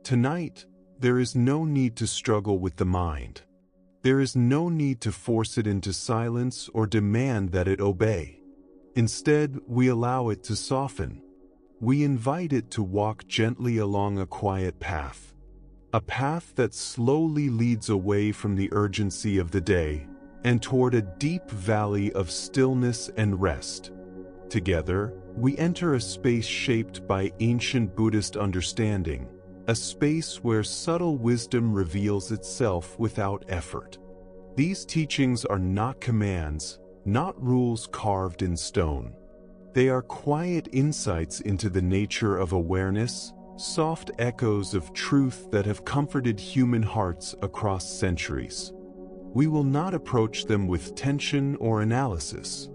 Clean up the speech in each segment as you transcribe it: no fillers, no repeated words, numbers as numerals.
Tonight, there is no need to struggle with the mind. There is no need to force it into silence or demand that it obey. Instead, we allow it to soften. We invite it to walk gently along a quiet path. A path that slowly leads away from the urgency of the day and toward a deep valley of stillness and rest. Together, we enter a space shaped by ancient Buddhist understanding, a space where subtle wisdom reveals itself without effort. These teachings are not commands, not rules carved in stone. They are quiet insights into the nature of awareness, soft echoes of truth that have comforted human hearts across centuries. We will not approach them with tension or analysis.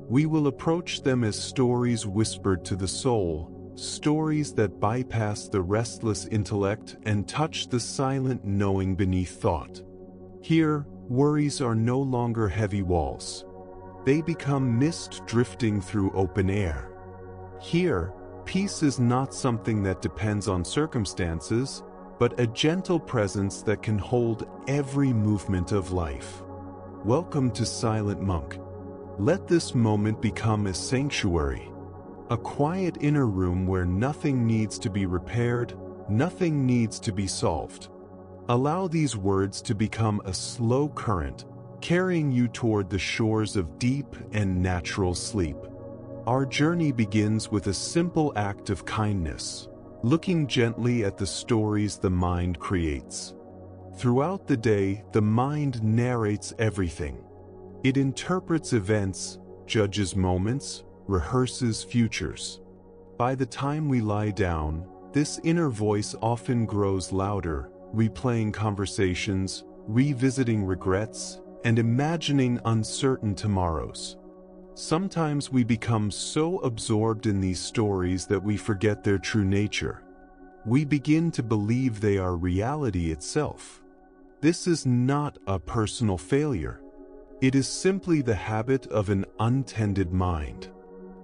We will approach them as stories whispered to the soul, stories that bypass the restless intellect and touch the silent knowing beneath thought. Here, worries are no longer heavy walls. They become mist drifting through open air. Here, peace is not something that depends on circumstances, but a gentle presence that can hold every movement of life. Welcome to Silent Monk. Let this moment become a sanctuary, a quiet inner room where nothing needs to be repaired, nothing needs to be solved. Allow these words to become a slow current, carrying you toward the shores of deep and natural sleep. Our journey begins with a simple act of kindness, looking gently at the stories the mind creates. Throughout the day, the mind narrates everything. It interprets events, judges moments, rehearses futures. By the time we lie down, this inner voice often grows louder, replaying conversations, revisiting regrets, and imagining uncertain tomorrows. Sometimes we become so absorbed in these stories that we forget their true nature. We begin to believe they are reality itself. This is not a personal failure. It is simply the habit of an untended mind.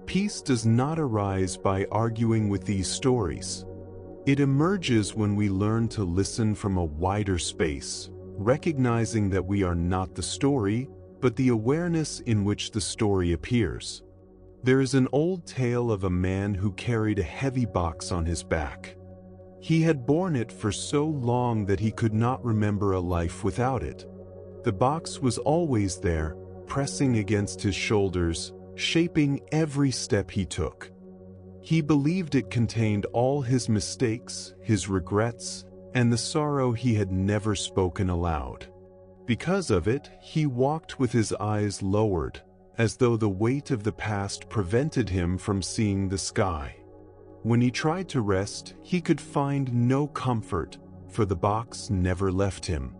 Peace does not arise by arguing with these stories. It emerges when we learn to listen from a wider space, recognizing that we are not the story, but the awareness in which the story appears. There is an old tale of a man who carried a heavy box on his back. He had borne it for so long that he could not remember a life without it. The box was always there, pressing against his shoulders, shaping every step he took. He believed it contained all his mistakes, his regrets, and the sorrow he had never spoken aloud. Because of it, he walked with his eyes lowered, as though the weight of the past prevented him from seeing the sky. When he tried to rest, he could find no comfort, for the box never left him.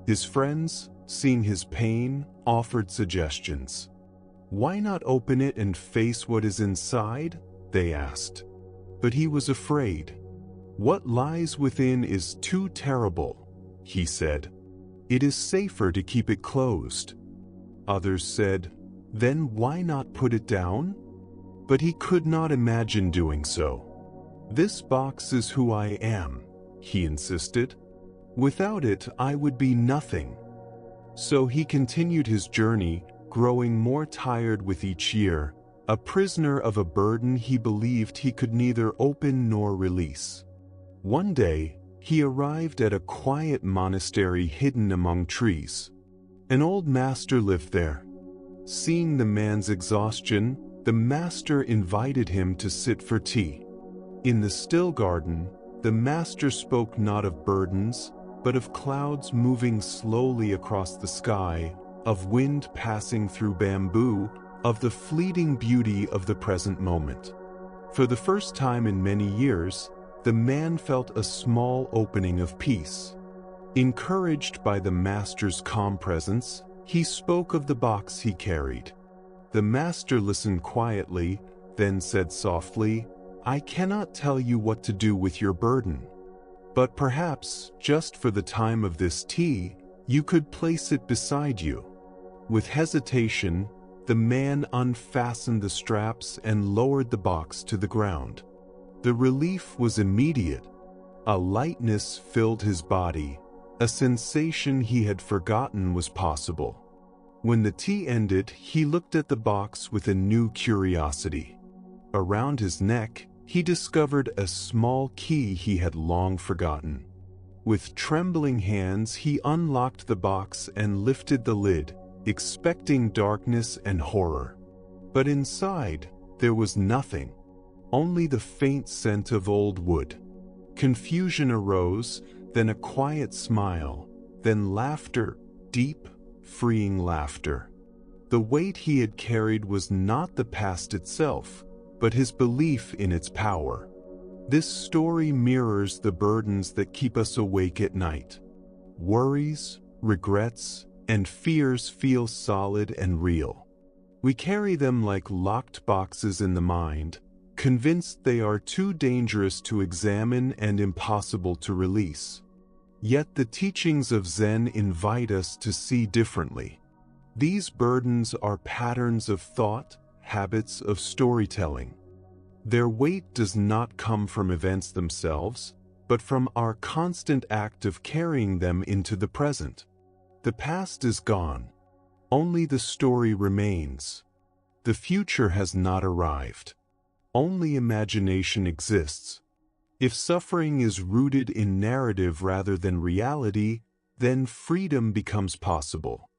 His friends, seeing his pain, offered suggestions. "Why not open it and face what is inside?" they asked. But he was afraid. "What lies within is too terrible," he said. "It is safer to keep it closed." Others said, "Then why not put it down?" But he could not imagine doing so. "This box is who I am," he insisted. "Without it, I would be nothing." So he continued his journey, growing more tired with each year, a prisoner of a burden he believed he could neither open nor release. One day, he arrived at a quiet monastery hidden among trees. An old master lived there. Seeing the man's exhaustion, the master invited him to sit for tea. In the still garden, the master spoke not of burdens, but of clouds moving slowly across the sky, of wind passing through bamboo, of the fleeting beauty of the present moment. For the first time in many years, the man felt a small opening of peace. Encouraged by the master's calm presence, he spoke of the box he carried. The master listened quietly, then said softly, "I cannot tell you what to do with your burden. But perhaps, just for the time of this tea, you could place it beside you." With hesitation, the man unfastened the straps and lowered the box to the ground. The relief was immediate. A lightness filled his body, a sensation he had forgotten was possible. When the tea ended, he looked at the box with a new curiosity. Around his neck, he discovered a small key he had long forgotten. With trembling hands, he unlocked the box and lifted the lid, expecting darkness and horror. But inside, there was nothing, only the faint scent of old wood. Confusion arose, then a quiet smile, then laughter, deep, freeing laughter. The weight he had carried was not the past itself, but his belief in its power. This story mirrors the burdens that keep us awake at night. Worries, regrets, and fears feel solid and real. We carry them like locked boxes in the mind, convinced they are too dangerous to examine and impossible to release. Yet the teachings of Zen invite us to see differently. These burdens are patterns of thought, habits of storytelling. Their weight does not come from events themselves, but from our constant act of carrying them into the present. The past is gone. Only the story remains. The future has not arrived. Only imagination exists. If suffering is rooted in narrative rather than reality, then freedom becomes possible.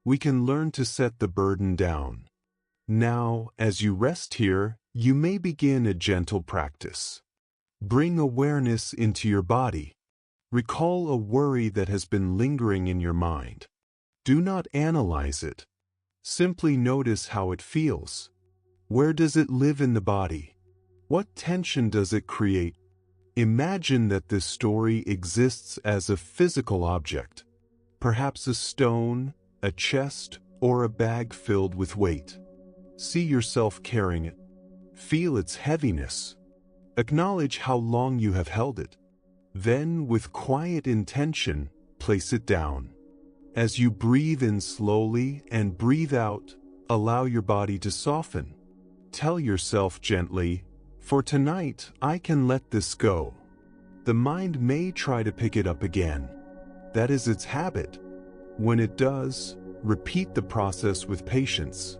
We can learn to set the burden down. Now, as you rest here, you may begin a gentle practice. Bring awareness into your body. Recall a worry that has been lingering in your mind. Do not analyze it. Simply notice how it feels. Where does it live in the body? What tension does it create? Imagine that this story exists as a physical object, perhaps a stone, a chest, or a bag filled with weight. See yourself carrying it. Feel its heaviness. Acknowledge how long you have held it. Then, with quiet intention, place it down. As you breathe in slowly and breathe out, allow your body to soften. Tell yourself gently, "For tonight, I can let this go." The mind may try to pick it up again. That is its habit. When it does, repeat the process with patience.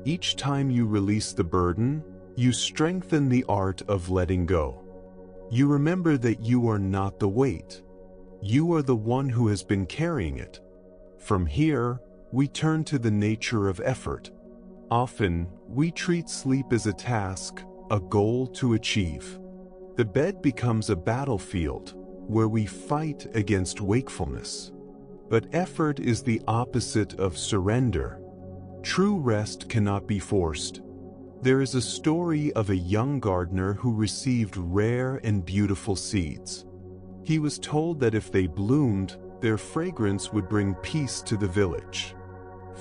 Each time you release the burden, you strengthen the art of letting go. You remember that you are not the weight. You are the one who has been carrying it. From here, we turn to the nature of effort. Often, we treat sleep as a task, a goal to achieve. The bed becomes a battlefield where we fight against wakefulness. But effort is the opposite of surrender. True rest cannot be forced. There is a story of a young gardener who received rare and beautiful seeds. He was told that if they bloomed, their fragrance would bring peace to the village.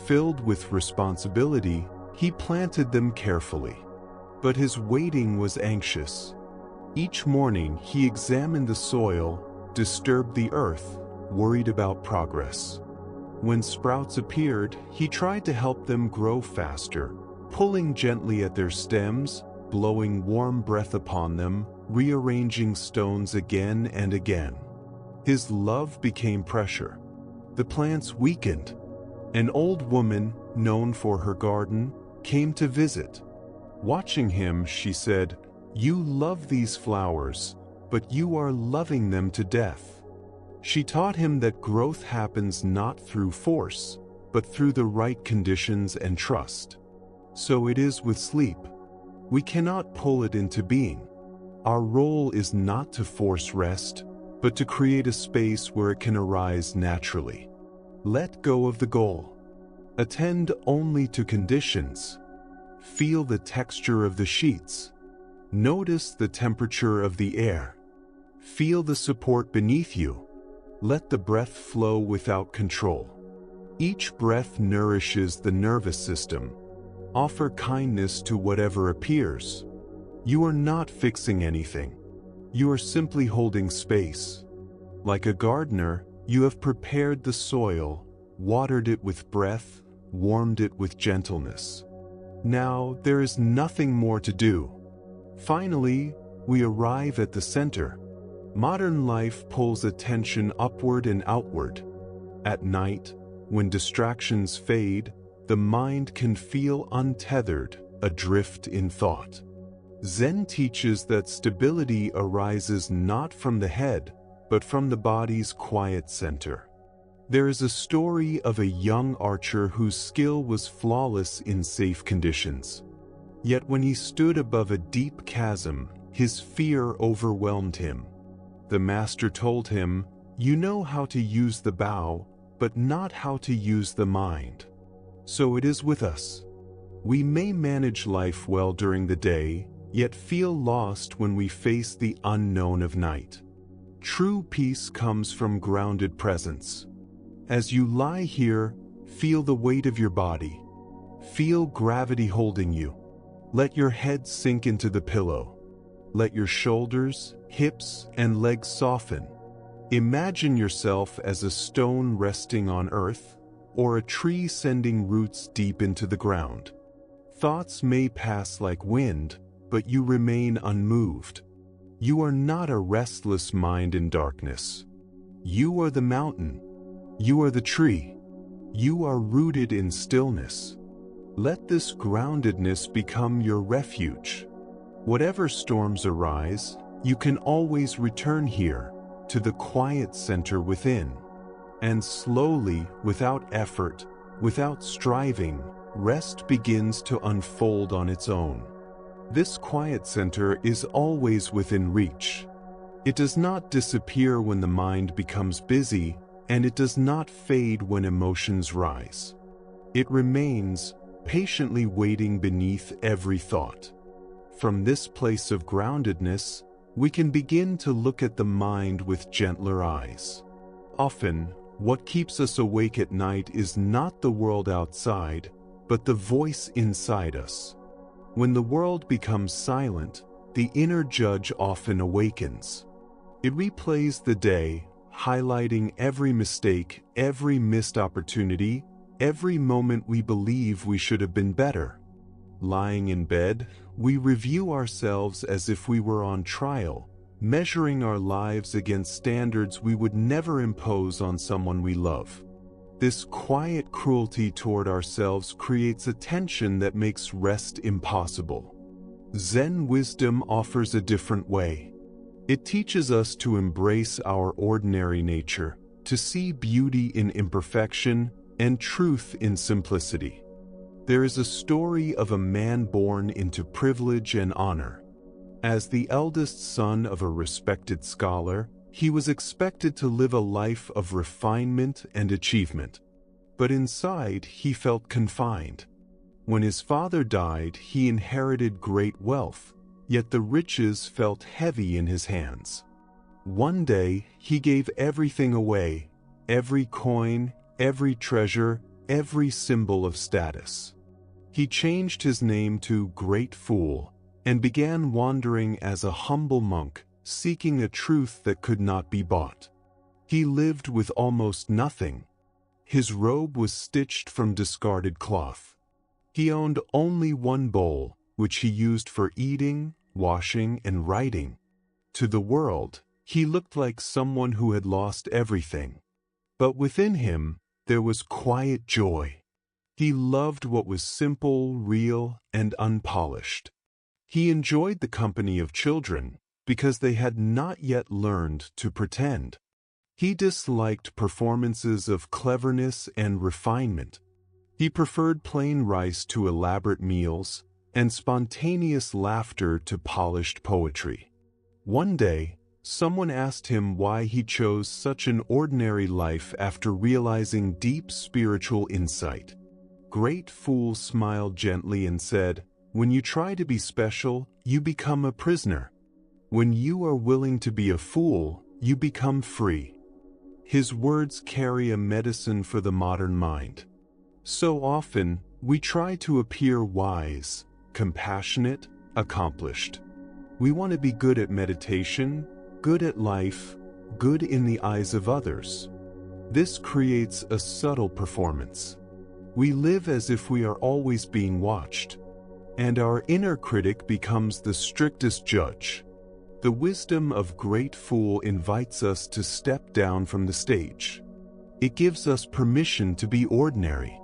Filled with responsibility, he planted them carefully. But his waiting was anxious. Each morning he examined the soil, disturbed the earth, worried about progress. When sprouts appeared, he tried to help them grow faster, pulling gently at their stems, blowing warm breath upon them, rearranging stones again and again. His love became pressure. The plants weakened. An old woman, known for her garden, came to visit. Watching him, she said, "You love these flowers, but you are loving them to death." She taught him that growth happens not through force, but through the right conditions and trust. So it is with sleep. We cannot pull it into being. Our role is not to force rest, but to create a space where it can arise naturally. Let go of the goal. Attend only to conditions. Feel the texture of the sheets. Notice the temperature of the air. Feel the support beneath you. Let the breath flow without control. Each breath nourishes the nervous system. Offer kindness to whatever appears. You are not fixing anything. You are simply holding space. Like a gardener, you have prepared the soil, watered it with breath, warmed it with gentleness. Now there is nothing more to do. Finally, we arrive at the center. Modern life pulls attention upward and outward. At night, when distractions fade, the mind can feel untethered, adrift in thought. Zen teaches that stability arises not from the head, but from the body's quiet center. There is a story of a young archer whose skill was flawless in safe conditions. Yet when he stood above a deep chasm, his fear overwhelmed him. The master told him, "You know how to use the bow, but not how to use the mind." So it is with us. We may manage life well during the day, yet feel lost when we face the unknown of night. True peace comes from grounded presence. As you lie here, feel the weight of your body. Feel gravity holding you. Let your head sink into the pillow. Let your shoulders, hips, and legs soften. Imagine yourself as a stone resting on earth, or a tree sending roots deep into the ground. Thoughts may pass like wind, but you remain unmoved. You are not a restless mind in darkness. You are the mountain. You are the tree. You are rooted in stillness. Let this groundedness become your refuge. Whatever storms arise, you can always return here, to the quiet center within. And slowly, without effort, without striving, rest begins to unfold on its own. This quiet center is always within reach. It does not disappear when the mind becomes busy, and it does not fade when emotions rise. It remains, patiently waiting beneath every thought. From this place of groundedness, we can begin to look at the mind with gentler eyes. Often, what keeps us awake at night is not the world outside, but the voice inside us. When the world becomes silent, the inner judge often awakens. It replays the day, highlighting every mistake, every missed opportunity, every moment we believe we should have been better. Lying in bed, we review ourselves as if we were on trial, measuring our lives against standards we would never impose on someone we love. This quiet cruelty toward ourselves creates a tension that makes rest impossible. Zen wisdom offers a different way. It teaches us to embrace our ordinary nature, to see beauty in imperfection and truth in simplicity. There is a story of a man born into privilege and honor. As the eldest son of a respected scholar, he was expected to live a life of refinement and achievement. But inside, he felt confined. When his father died, he inherited great wealth, yet the riches felt heavy in his hands. One day, he gave everything away, every coin, every treasure, every symbol of status. He changed his name to Great Fool and began wandering as a humble monk, seeking a truth that could not be bought. He lived with almost nothing. His robe was stitched from discarded cloth. He owned only one bowl, which he used for eating, washing, and writing. To the world, he looked like someone who had lost everything. But within him, there was quiet joy. He loved what was simple, real, and unpolished. He enjoyed the company of children, because they had not yet learned to pretend. He disliked performances of cleverness and refinement. He preferred plain rice to elaborate meals, and spontaneous laughter to polished poetry. One day, someone asked him why he chose such an ordinary life after realizing deep spiritual insight. Great Fool smiled gently and said, "When you try to be special, you become a prisoner. When you are willing to be a fool, you become free." His words carry a medicine for the modern mind. So often, we try to appear wise, compassionate, accomplished. We want to be good at meditation, good at life, good in the eyes of others. This creates a subtle performance. We live as if we are always being watched, and our inner critic becomes the strictest judge. The wisdom of Great Fool invites us to step down from the stage. It gives us permission to be ordinary.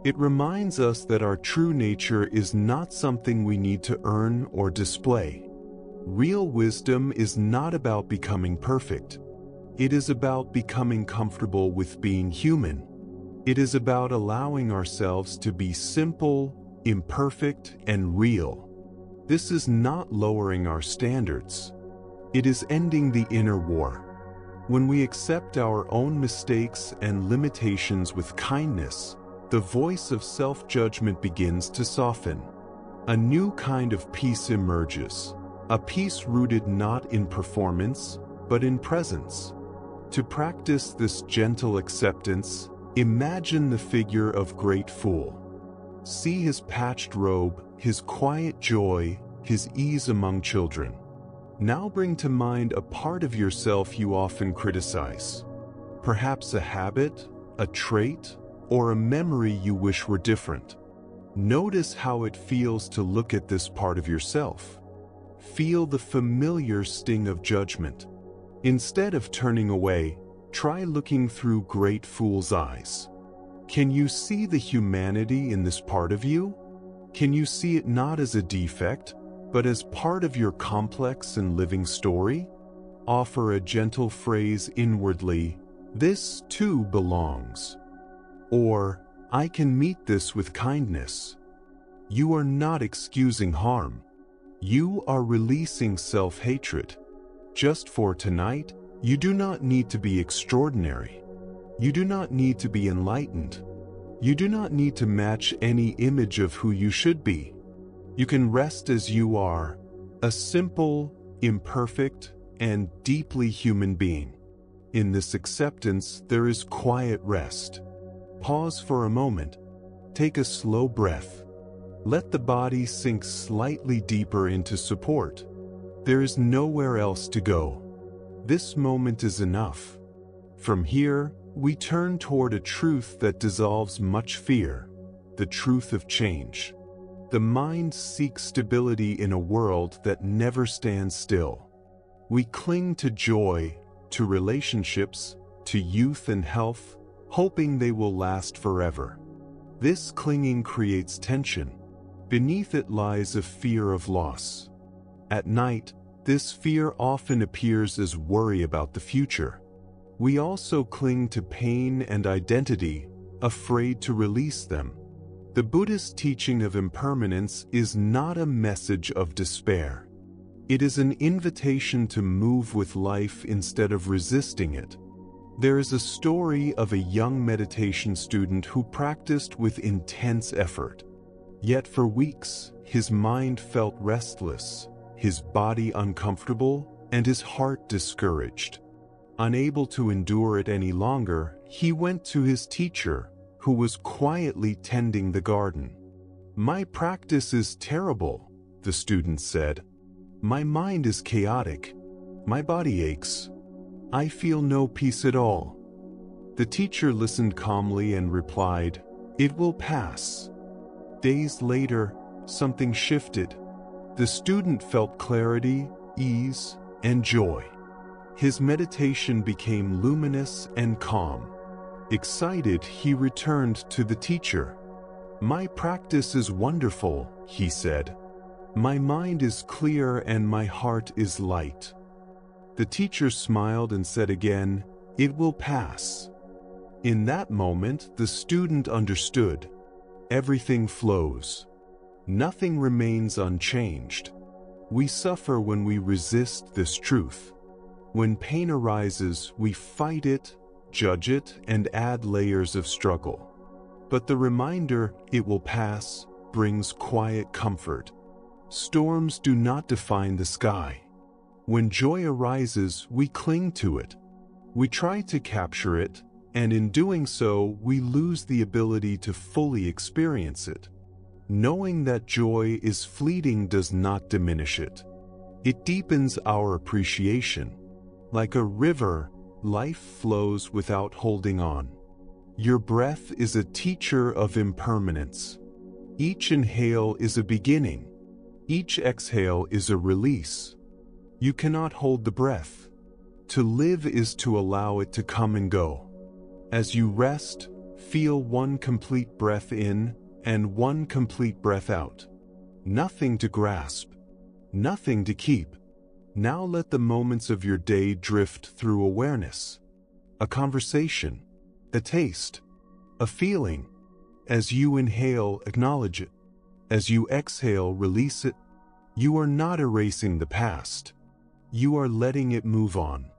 It reminds us that our true nature is not something we need to earn or display. Real wisdom is not about becoming perfect. It is about becoming comfortable with being human. It is about allowing ourselves to be simple, imperfect, and real. This is not lowering our standards. It is ending the inner war. When we accept our own mistakes and limitations with kindness, the voice of self-judgment begins to soften. A new kind of peace emerges, a peace rooted not in performance, but in presence. To practice this gentle acceptance, imagine the figure of Great Fool. See his patched robe, his quiet joy, his ease among children. Now bring to mind a part of yourself you often criticize. Perhaps a habit, a trait, or a memory you wish were different. Notice how it feels to look at this part of yourself. Feel the familiar sting of judgment. Instead of turning away, try looking through Great Fool's eyes. Can you see the humanity in this part of you? Can you see it not as a defect, but as part of your complex and living story? Offer a gentle phrase inwardly, "This too belongs." Or, "I can meet this with kindness." You are not excusing harm. You are releasing self-hatred. Just for tonight, you do not need to be extraordinary. You do not need to be enlightened. You do not need to match any image of who you should be. You can rest as you are, a simple, imperfect, and deeply human being. In this acceptance, there is quiet rest. Pause for a moment. Take a slow breath. Let the body sink slightly deeper into support. There is nowhere else to go. This moment is enough. From here, we turn toward a truth that dissolves much fear, the truth of change. The mind seeks stability in a world that never stands still. We cling to joy, to relationships, to youth and health, hoping they will last forever. This clinging creates tension. Beneath it lies a fear of loss. At night, this fear often appears as worry about the future. We also cling to pain and identity, afraid to release them. The Buddhist teaching of impermanence is not a message of despair. It is an invitation to move with life instead of resisting it. There is a story of a young meditation student who practiced with intense effort. Yet for weeks, his mind felt restless, his body uncomfortable, and his heart discouraged. Unable to endure it any longer, he went to his teacher, who was quietly tending the garden. "My practice is terrible," the student said. "My mind is chaotic. My body aches. I feel no peace at all." The teacher listened calmly and replied, "It will pass." Days later, something shifted. The student felt clarity, ease, and joy. His meditation became luminous and calm. Excited, he returned to the teacher. "My practice is wonderful," he said. "My mind is clear and my heart is light." The teacher smiled and said again, "It will pass." In that moment, the student understood. Everything flows. Nothing remains unchanged. We suffer when we resist this truth. When pain arises, we fight it, judge it, and add layers of struggle. But the reminder, "It will pass," brings quiet comfort. Storms do not define the sky. When joy arises, we cling to it. We try to capture it, and in doing so, we lose the ability to fully experience it. Knowing that joy is fleeting does not diminish it. It deepens our appreciation. Like a river, life flows without holding on. Your breath is a teacher of impermanence. Each inhale is a beginning. Each exhale is a release. You cannot hold the breath. To live is to allow it to come and go. As you rest, feel one complete breath in and one complete breath out. Nothing to grasp, nothing to keep. Now let the moments of your day drift through awareness. A conversation, a taste, a feeling. As you inhale, acknowledge it. As you exhale, release it. You are not erasing the past. You are letting it move on.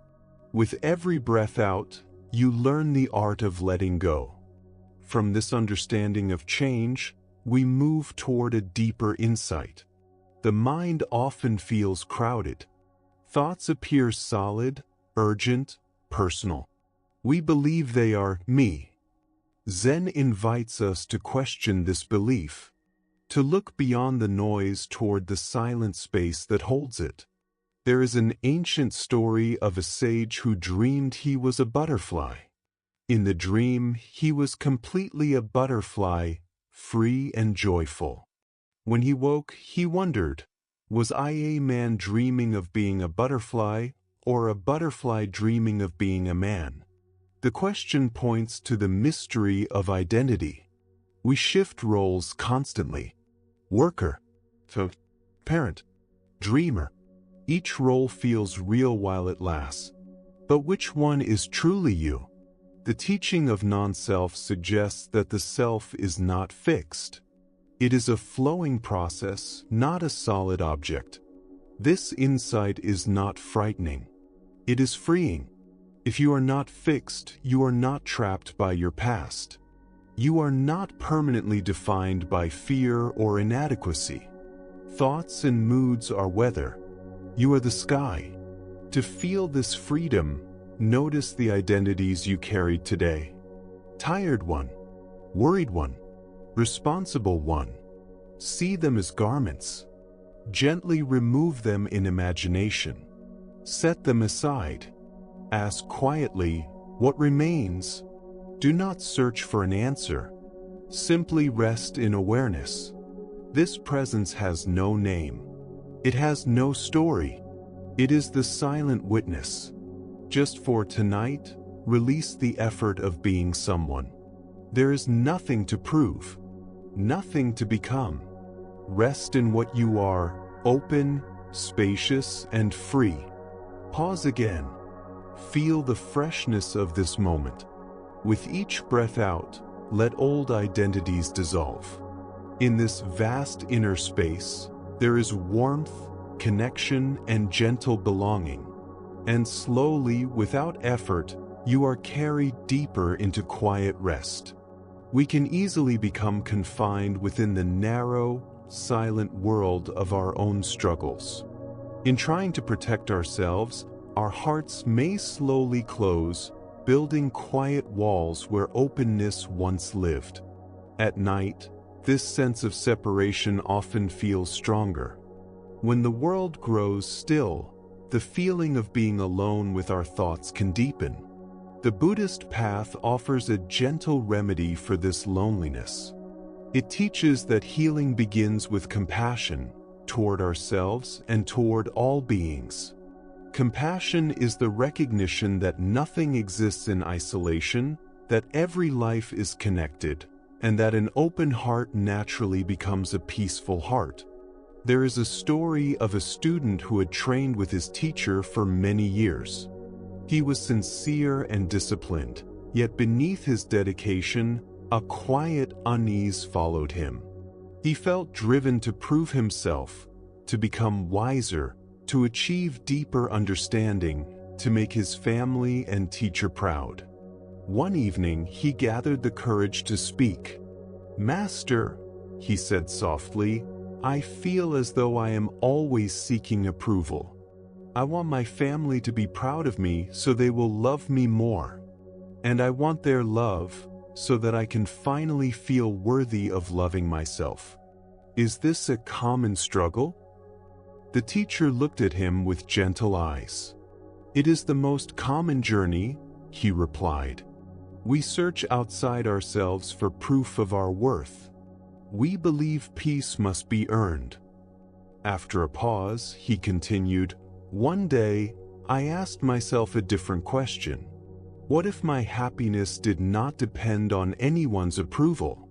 With every breath out, you learn the art of letting go. From this understanding of change, we move toward a deeper insight. The mind often feels crowded. Thoughts appear solid, urgent, personal. We believe they are me. Zen invites us to question this belief, to look beyond the noise toward the silent space that holds it. There is an ancient story of a sage who dreamed he was a butterfly. In the dream, he was completely a butterfly, free and joyful. When he woke, he wondered, was I a man dreaming of being a butterfly, or a butterfly dreaming of being a man? The question points to the mystery of identity. We shift roles constantly. Worker, parent, dreamer. Each role feels real while it lasts. But which one is truly you? The teaching of non-self suggests that the self is not fixed. It is a flowing process, not a solid object. This insight is not frightening. It is freeing. If you are not fixed, you are not trapped by your past. You are not permanently defined by fear or inadequacy. Thoughts and moods are weather. You are the sky. To feel this freedom, notice the identities you carried today. Tired one, worried one, responsible one. See them as garments. Gently remove them in imagination. Set them aside. Ask quietly, what remains? Do not search for an answer. Simply rest in awareness. This presence has no name. It has no story. It is the silent witness. Just for tonight, release the effort of being someone. There is nothing to prove, nothing to become. Rest in what you are, open, spacious, and free. Pause again. Feel the freshness of this moment. With each breath out, let old identities dissolve. In this vast inner space, there is warmth, connection, and gentle belonging. And slowly, without effort, you are carried deeper into quiet rest. We can easily become confined within the narrow, silent world of our own struggles. In trying to protect ourselves, our hearts may slowly close, building quiet walls where openness once lived. At night, this sense of separation often feels stronger. When the world grows still, the feeling of being alone with our thoughts can deepen. The Buddhist path offers a gentle remedy for this loneliness. It teaches that healing begins with compassion toward ourselves and toward all beings. Compassion is the recognition that nothing exists in isolation, that every life is connected, and that an open heart naturally becomes a peaceful heart. There is a story of a student who had trained with his teacher for many years. He was sincere and disciplined, yet beneath his dedication, a quiet unease followed him. He felt driven to prove himself, to become wiser, to achieve deeper understanding, to make his family and teacher proud. One evening, he gathered the courage to speak. "Master," he said softly, "I feel as though I am always seeking approval. I want my family to be proud of me so they will love me more. And I want their love so that I can finally feel worthy of loving myself. Is this a common struggle?" The teacher looked at him with gentle eyes. "It is the most common journey," he replied. "We search outside ourselves for proof of our worth. We believe peace must be earned." After a pause, he continued, One day, I asked myself a different question. What if my happiness did not depend on anyone's approval?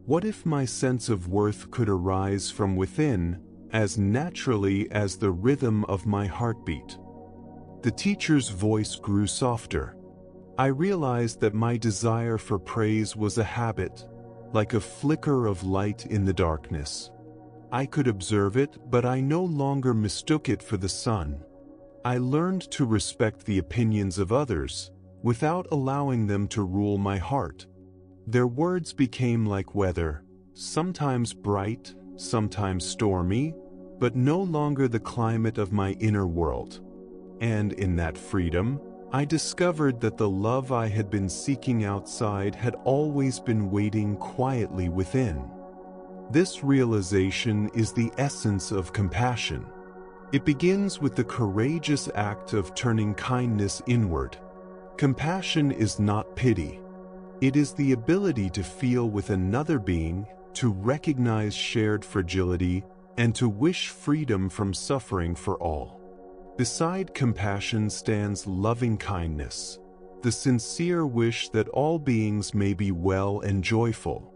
What if my sense of worth could arise from within, as naturally as the rhythm of my heartbeat? The teacher's voice grew softer. I realized that my desire for praise was a habit, like a flicker of light in the darkness. I could observe it, but I no longer mistook it for the sun. I learned to respect the opinions of others, without allowing them to rule my heart. Their words became like weather, sometimes bright, sometimes stormy, but no longer the climate of my inner world. And in that freedom, I discovered that the love I had been seeking outside had always been waiting quietly within. This realization is the essence of compassion. It begins with the courageous act of turning kindness inward. Compassion is not pity. It is the ability to feel with another being, to recognize shared fragility, and to wish freedom from suffering for all. Beside compassion stands loving kindness, the sincere wish that all beings may be well and joyful.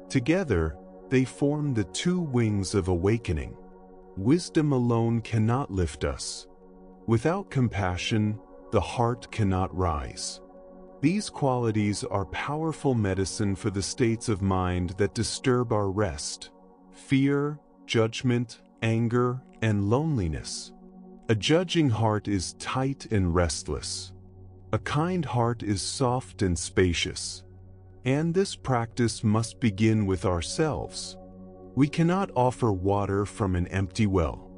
Together, they form the two wings of awakening. Wisdom alone cannot lift us. Without compassion, the heart cannot rise. These qualities are powerful medicine for the states of mind that disturb our rest: fear, judgment, anger, and loneliness. A judging heart is tight and restless. A kind heart is soft and spacious. And this practice must begin with ourselves. We cannot offer water from an empty well.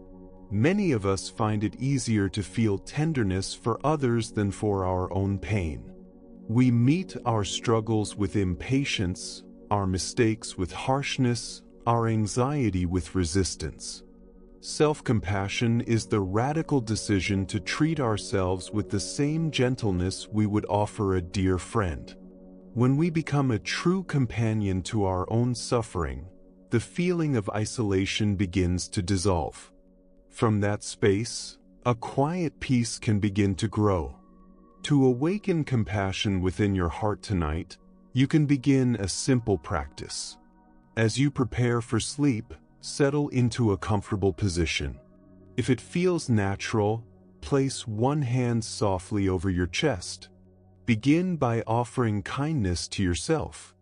Many of us find it easier to feel tenderness for others than for our own pain. We meet our struggles with impatience, our mistakes with harshness, our anxiety with resistance. Self-compassion is the radical decision to treat ourselves with the same gentleness we would offer a dear friend. When we become a true companion to our own suffering, the feeling of isolation begins to dissolve. From that space, a quiet peace can begin to grow. To awaken compassion within your heart tonight, you can begin a simple practice. As you prepare for sleep, settle into a comfortable position. If it feels natural, place one hand softly over your chest. Begin by offering kindness to yourself.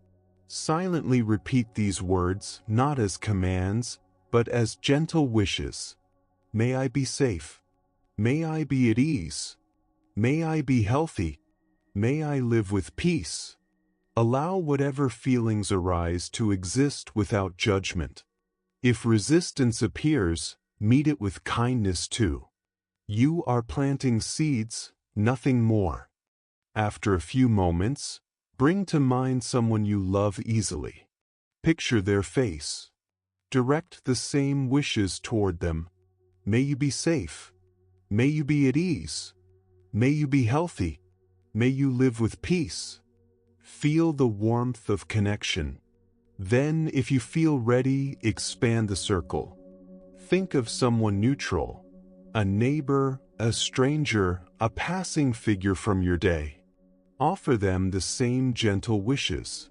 Silently repeat these words, not as commands, but as gentle wishes. May I be safe. May I be at ease. May I be healthy. May I live with peace. Allow whatever feelings arise to exist without judgment. If resistance appears, meet it with kindness too. You are planting seeds, nothing more. After a few moments, bring to mind someone you love easily. Picture their face. Direct the same wishes toward them. May you be safe. May you be at ease. May you be healthy. May you live with peace. Feel the warmth of connection. Then, if you feel ready, expand the circle. Think of someone neutral, a neighbor, a stranger, a passing figure from your day. Offer them the same gentle wishes.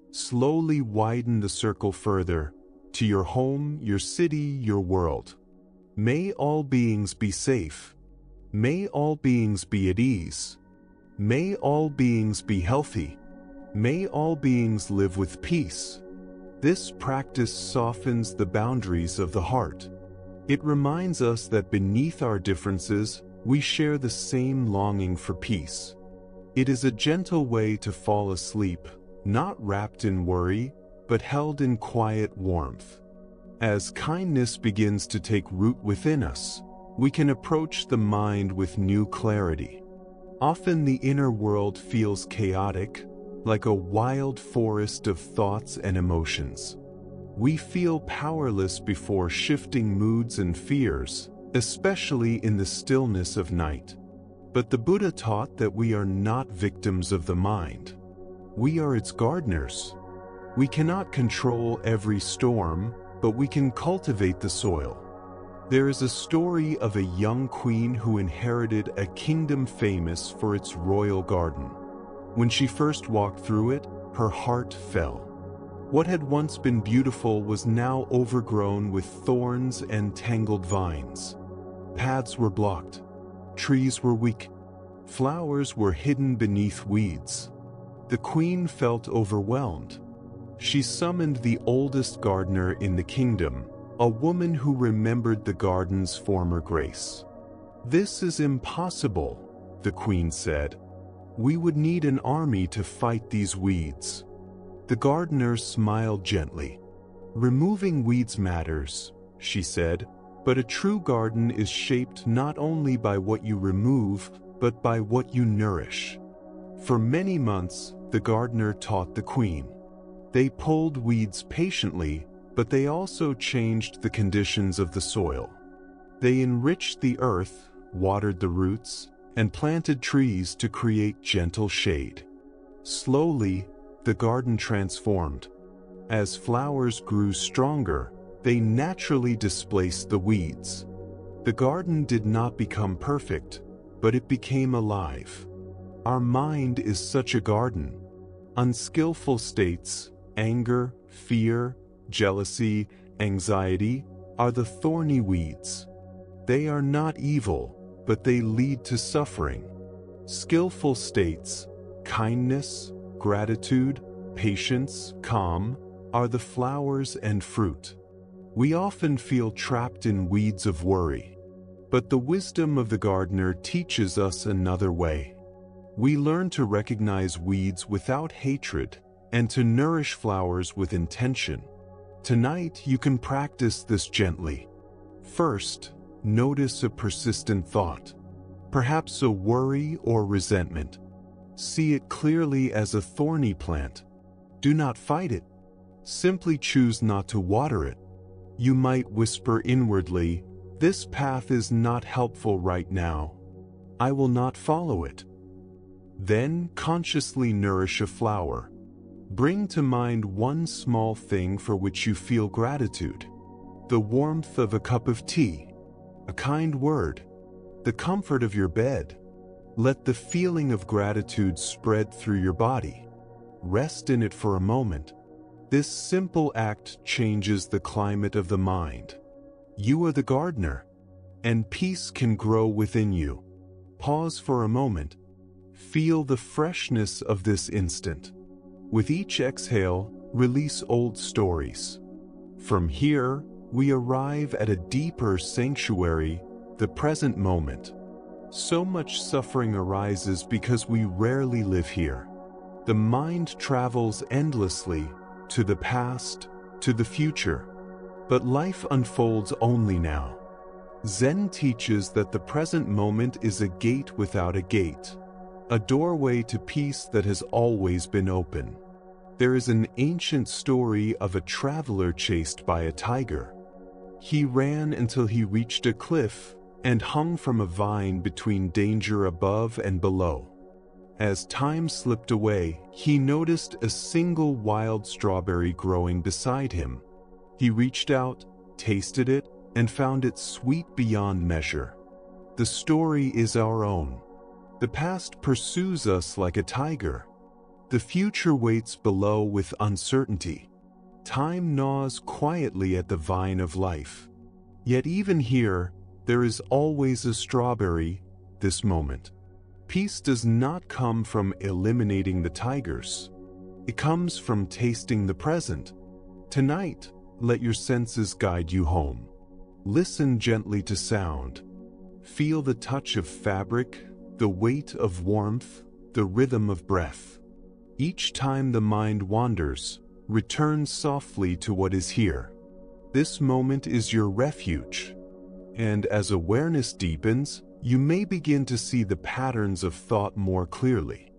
Slowly widen the circle further, to your home, your city, your world. May all beings be safe. May all beings be at ease. May all beings be healthy. May all beings live with peace. This practice softens the boundaries of the heart. It reminds us that beneath our differences, we share the same longing for peace. It is a gentle way to fall asleep, not wrapped in worry, but held in quiet warmth. As kindness begins to take root within us, we can approach the mind with new clarity. Often the inner world feels chaotic, like a wild forest of thoughts and emotions. We feel powerless before shifting moods and fears, especially in the stillness of night. But the Buddha taught that we are not victims of the mind. We are its gardeners. We cannot control every storm, but we can cultivate the soil. There is a story of a young queen who inherited a kingdom famous for its royal garden. When she first walked through it, her heart fell. What had once been beautiful was now overgrown with thorns and tangled vines. Paths were blocked. Trees were weak. Flowers were hidden beneath weeds. The queen felt overwhelmed. She summoned the oldest gardener in the kingdom, a woman who remembered the garden's former grace. "This is impossible," the queen said. "We would need an army to fight these weeds." The gardener smiled gently. "Removing weeds matters," she said, "but a true garden is shaped not only by what you remove, but by what you nourish." For many months, the gardener taught the queen. They pulled weeds patiently, but they also changed the conditions of the soil. They enriched the earth, watered the roots, and planted trees to create gentle shade. Slowly, the garden transformed. As flowers grew stronger, they naturally displaced the weeds. The garden did not become perfect, but it became alive. Our mind is such a garden. Unskillful states, anger, fear, jealousy, anxiety, are the thorny weeds. They are not evil, but they lead to suffering. Skillful states, kindness, gratitude, patience, calm, are the flowers and fruit. We often feel trapped in weeds of worry. But the wisdom of the gardener teaches us another way. We learn to recognize weeds without hatred and to nourish flowers with intention. Tonight, you can practice this gently. First, notice a persistent thought, perhaps a worry or resentment. See it clearly as a thorny plant. Do not fight it. Simply choose not to water it. You might whisper inwardly, "This path is not helpful right now. I will not follow it." Then consciously nourish a flower. Bring to mind one small thing for which you feel gratitude. The warmth of a cup of tea, a kind word, the comfort of your bed. Let the feeling of gratitude spread through your body. Rest in it for a moment. This simple act changes the climate of the mind. You are the gardener, and peace can grow within you. Pause for a moment. Feel the freshness of this instant. With each exhale, release old stories. From here, we arrive at a deeper sanctuary, the present moment. So much suffering arises because we rarely live here. The mind travels endlessly, to the past, to the future. But life unfolds only now. Zen teaches that the present moment is a gate without a gate, a doorway to peace that has always been open. There is an ancient story of a traveler chased by a tiger. He ran until he reached a cliff and hung from a vine between danger above and below. As time slipped away, he noticed a single wild strawberry growing beside him. He reached out, tasted it, and found it sweet beyond measure. The story is our own. The past pursues us like a tiger. The future waits below with uncertainty. Time gnaws quietly at the vine of life. Yet even here, there is always a strawberry, this moment. Peace does not come from eliminating the tigers. It comes from tasting the present. Tonight, let your senses guide you home. Listen gently to sound. Feel the touch of fabric, the weight of warmth, the rhythm of breath. Each time the mind wanders, return softly to what is here. This moment is your refuge. And as awareness deepens, you may begin to see the patterns of thought more clearly.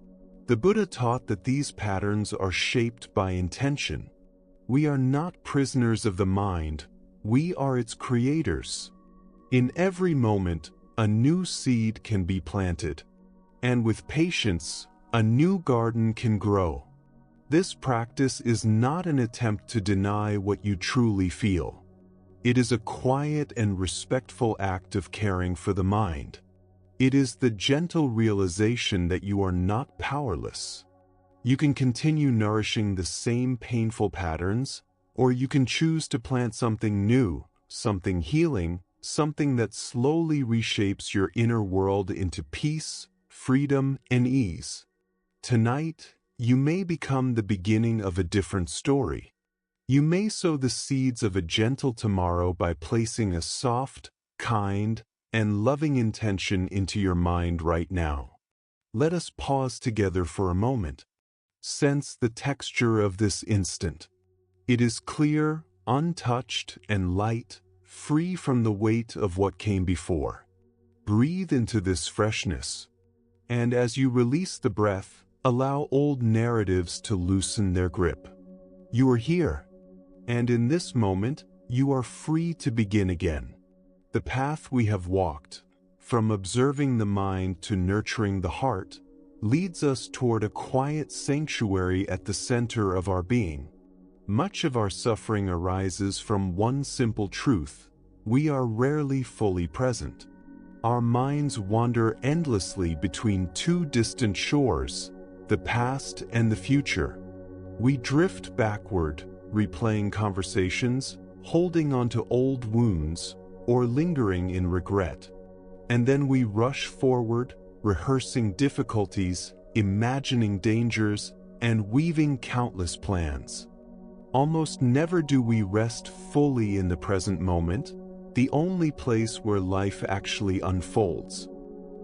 The Buddha taught that these patterns are shaped by intention. We are not prisoners of the mind, we are its creators. In every moment, a new seed can be planted. And with patience, a new garden can grow. This practice is not an attempt to deny what you truly feel. It is a quiet and respectful act of caring for the mind. It is the gentle realization that you are not powerless. You can continue nourishing the same painful patterns, or you can choose to plant something new, something healing, something that slowly reshapes your inner world into peace, freedom, and ease. Tonight, you may become the beginning of a different story. You may sow the seeds of a gentle tomorrow by placing a soft, kind, and loving intention into your mind right now. Let us pause together for a moment. Sense the texture of this instant. It is clear, untouched, and light, free from the weight of what came before. Breathe into this freshness. And as you release the breath, allow old narratives to loosen their grip. You are here, and in this moment, you are free to begin again. The path we have walked, from observing the mind to nurturing the heart, leads us toward a quiet sanctuary at the center of our being. Much of our suffering arises from one simple truth: we are rarely fully present. Our minds wander endlessly between two distant shores, the past and the future. We drift backward, replaying conversations, holding on to old wounds, or lingering in regret. And then we rush forward, rehearsing difficulties, imagining dangers, and weaving countless plans. Almost never do we rest fully in the present moment, the only place where life actually unfolds.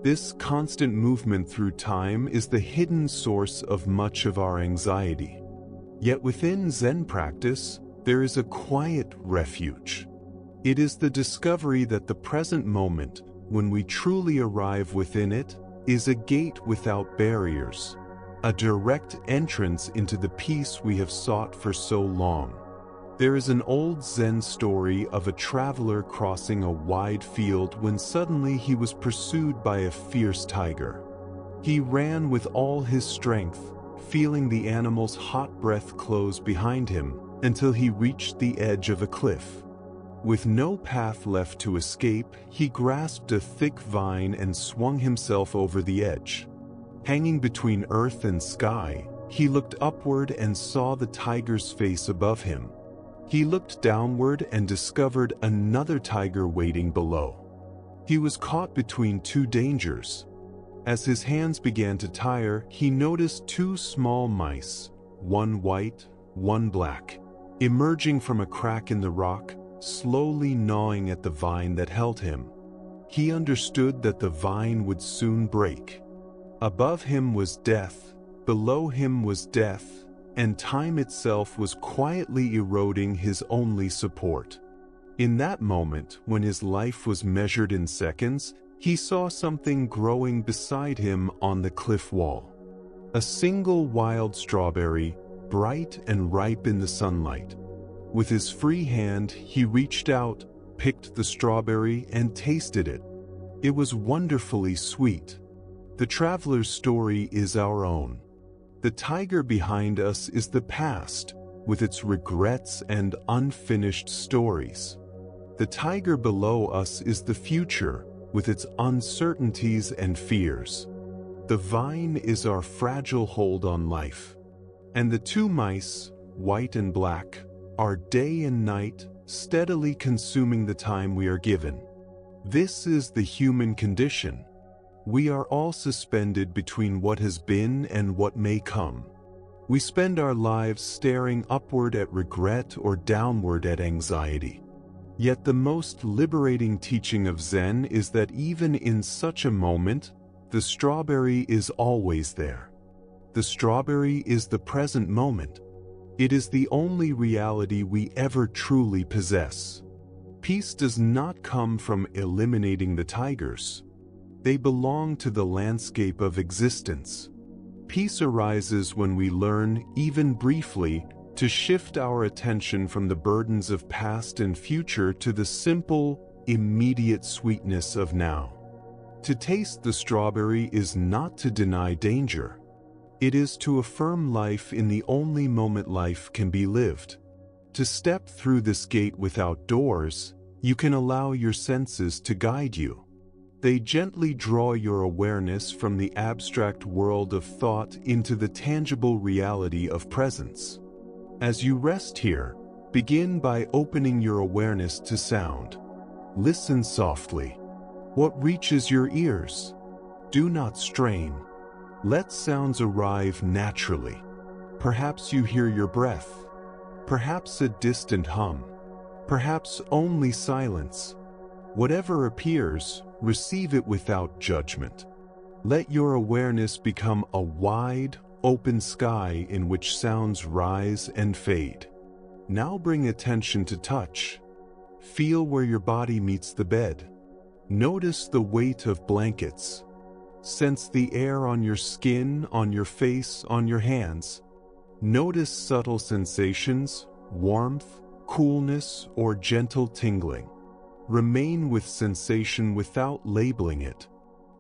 This constant movement through time is the hidden source of much of our anxiety. Yet within Zen practice, there is a quiet refuge. It is the discovery that the present moment, when we truly arrive within it, is a gate without barriers, a direct entrance into the peace we have sought for so long. There is an old Zen story of a traveler crossing a wide field when suddenly he was pursued by a fierce tiger. He ran with all his strength, feeling the animal's hot breath close behind him, until he reached the edge of a cliff. With no path left to escape, he grasped a thick vine and swung himself over the edge. Hanging between earth and sky, he looked upward and saw the tiger's face above him. He looked downward and discovered another tiger waiting below. He was caught between two dangers. As his hands began to tire, he noticed two small mice, one white, one black, emerging from a crack in the rock, slowly gnawing at the vine that held him. He understood that the vine would soon break. Above him was death, below him was death, and time itself was quietly eroding his only support. In that moment, when his life was measured in seconds, he saw something growing beside him on the cliff wall. A single wild strawberry, bright and ripe in the sunlight. With his free hand, he reached out, picked the strawberry, and tasted it. It was wonderfully sweet. The traveler's story is our own. The tiger behind us is the past, with its regrets and unfinished stories. The tiger below us is the future, with its uncertainties and fears. The vine is our fragile hold on life. And the two mice, white and black, are day and night, steadily consuming the time we are given. This is the human condition. We are all suspended between what has been and what may come. We spend our lives staring upward at regret or downward at anxiety. Yet the most liberating teaching of Zen is that even in such a moment, the strawberry is always there. The strawberry is the present moment. It is the only reality we ever truly possess. Peace does not come from eliminating the tigers. They belong to the landscape of existence. Peace arises when we learn, even briefly, to shift our attention from the burdens of past and future to the simple, immediate sweetness of now. To taste the strawberry is not to deny danger. It is to affirm life in the only moment life can be lived. To step through this gate without doors, you can allow your senses to guide you. They gently draw your awareness from the abstract world of thought into the tangible reality of presence. As you rest here, begin by opening your awareness to sound. Listen softly. What reaches your ears? Do not strain. Let sounds arrive naturally. Perhaps you hear your breath. Perhaps a distant hum. Perhaps only silence. Whatever appears, receive it without judgment. Let your awareness become a wide, open sky in which sounds rise and fade. Now bring attention to touch. Feel where your body meets the bed. Notice the weight of blankets. Sense the air on your skin, on your face, on your hands. Notice subtle sensations, warmth, coolness, or gentle tingling. Remain with sensation without labeling it.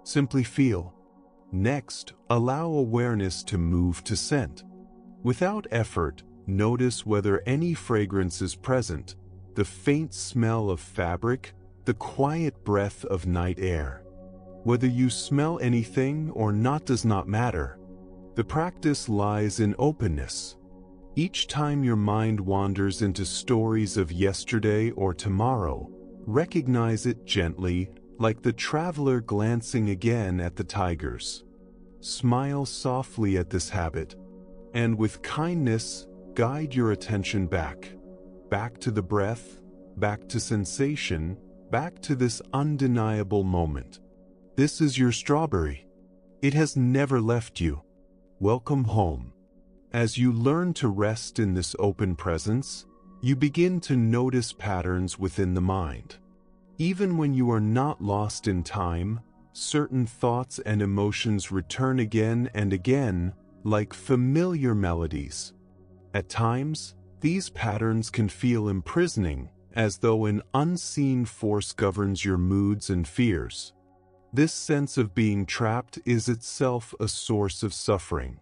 Simply feel. Next, allow awareness to move to scent. Without effort, notice whether any fragrance is present, the faint smell of fabric, the quiet breath of night air. Whether you smell anything or not does not matter. The practice lies in openness. Each time your mind wanders into stories of yesterday or tomorrow, recognize it gently, like the traveler glancing again at the tigers. Smile softly at this habit, and with kindness, guide your attention back. Back to the breath, back to sensation, back to this undeniable moment. This is your strawberry. It has never left you. Welcome home. As you learn to rest in this open presence, you begin to notice patterns within the mind. Even when you are not lost in time, certain thoughts and emotions return again and again, like familiar melodies. At times, these patterns can feel imprisoning, as though an unseen force governs your moods and fears. This sense of being trapped is itself a source of suffering.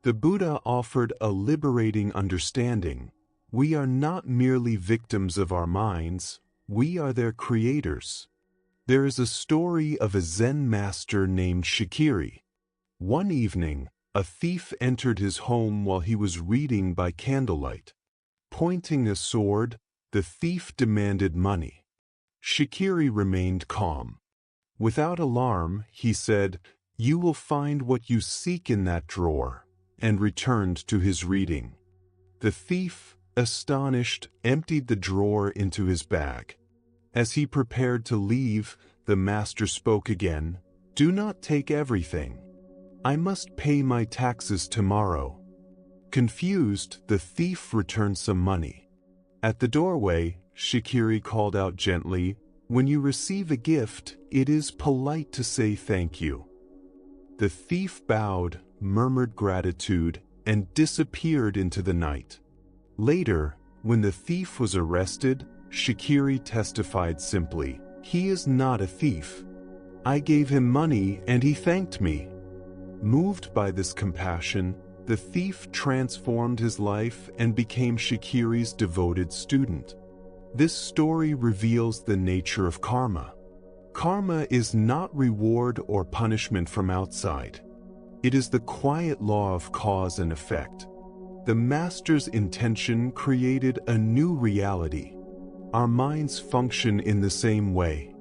The Buddha offered a liberating understanding. We are not merely victims of our minds, we are their creators. There is a story of a Zen master named Shikiri. One evening, a thief entered his home while he was reading by candlelight. Pointing a sword, the thief demanded money. Shikiri remained calm. Without alarm, he said, "You will find what you seek in that drawer," and returned to his reading. The thief, astonished, emptied the drawer into his bag. As he prepared to leave, the master spoke again, "Do not take everything. I must pay my taxes tomorrow." Confused, the thief returned some money. At the doorway, Shikiri called out gently, "When you receive a gift, it is polite to say thank you." The thief bowed, murmured gratitude, and disappeared into the night. Later, when the thief was arrested, Shikiri testified simply, "He is not a thief. I gave him money and he thanked me." Moved by this compassion, the thief transformed his life and became Shikiri's devoted student. This story reveals the nature of karma. Karma is not reward or punishment from outside. It is the quiet law of cause and effect. The master's intention created a new reality. Our minds function in the same way.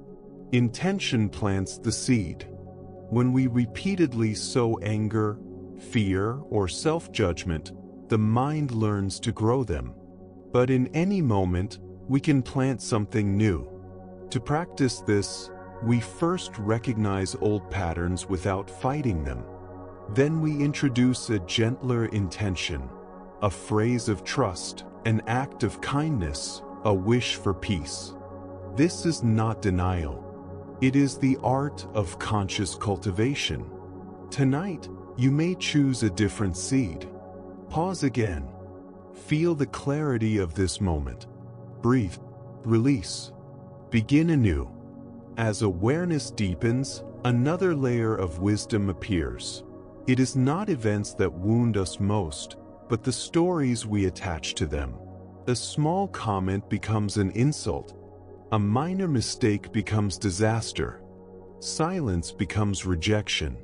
Intention plants the seed. When we repeatedly sow anger, fear, or self-judgment, the mind learns to grow them. But in any moment, we can plant something new. To practice this, we first recognize old patterns without fighting them. Then we introduce a gentler intention, a phrase of trust, an act of kindness, a wish for peace. This is not denial. It is the art of conscious cultivation. Tonight, you may choose a different seed. Pause again. Feel the clarity of this moment. Breathe. Release. Begin anew. As awareness deepens, another layer of wisdom appears. It is not events that wound us most, but the stories we attach to them. A small comment becomes an insult. A minor mistake becomes disaster. Silence becomes rejection.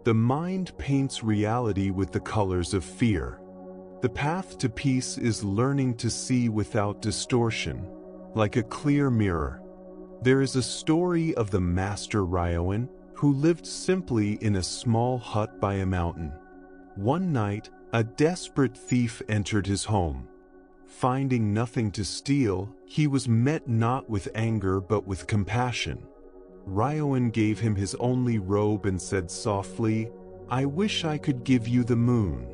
The mind paints reality with the colors of fear. The path to peace is learning to see without distortion, like a clear mirror. There is a story of the master Ryoan, who lived simply in a small hut by a mountain. One night, a desperate thief entered his home. Finding nothing to steal, he was met not with anger but with compassion. Ryoan gave him his only robe and said softly, "I wish I could give you the moon."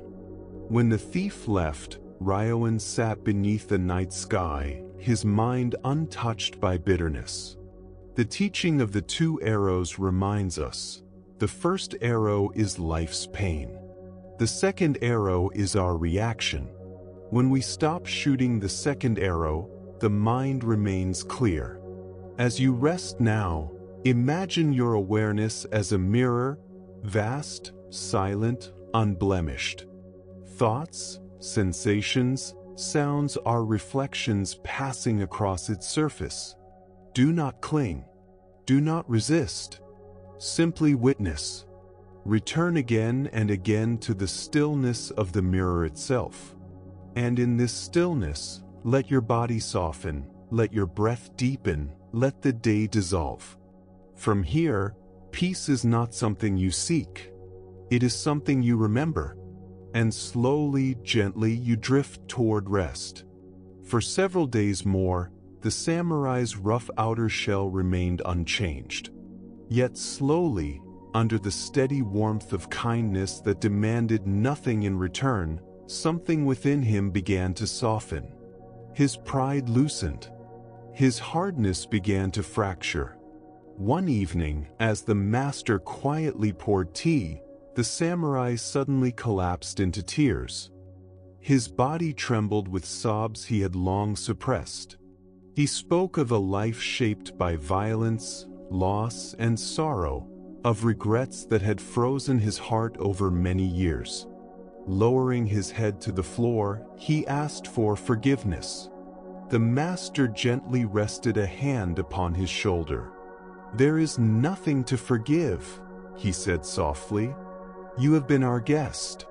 When the thief left, Ryoan sat beneath the night sky, his mind untouched by bitterness. The teaching of the two arrows reminds us. The first arrow is life's pain. The second arrow is our reaction. When we stop shooting the second arrow, the mind remains clear. As you rest now, imagine your awareness as a mirror, vast, silent, unblemished. Thoughts, sensations, sounds are reflections passing across its surface. Do not cling. Do not resist. Simply witness. Return again and again to the stillness of the mirror itself. And in this stillness, let your body soften, let your breath deepen, let the day dissolve. From here, peace is not something you seek. It is something you remember. And slowly, gently, you drift toward rest. For several days more, the samurai's rough outer shell remained unchanged. Yet slowly, under the steady warmth of kindness that demanded nothing in return, something within him began to soften. His pride loosened. His hardness began to fracture. One evening, as the master quietly poured tea, the samurai suddenly collapsed into tears. His body trembled with sobs he had long suppressed. He spoke of a life shaped by violence, loss, and sorrow, of regrets that had frozen his heart over many years. Lowering his head to the floor, he asked for forgiveness. The master gently rested a hand upon his shoulder. "There is nothing to forgive," he said softly. "You have been our guest."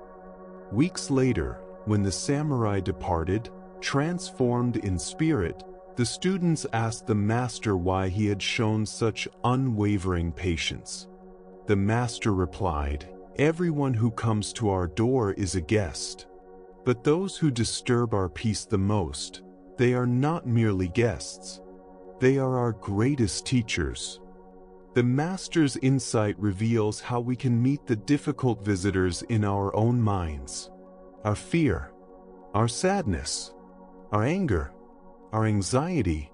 Weeks later, when the samurai departed, transformed in spirit, the students asked the master why he had shown such unwavering patience. The master replied, "Everyone who comes to our door is a guest. But those who disturb our peace the most, they are not merely guests. They are our greatest teachers." The master's insight reveals how we can meet the difficult visitors in our own minds. Our fear, our sadness, our anger, our anxiety.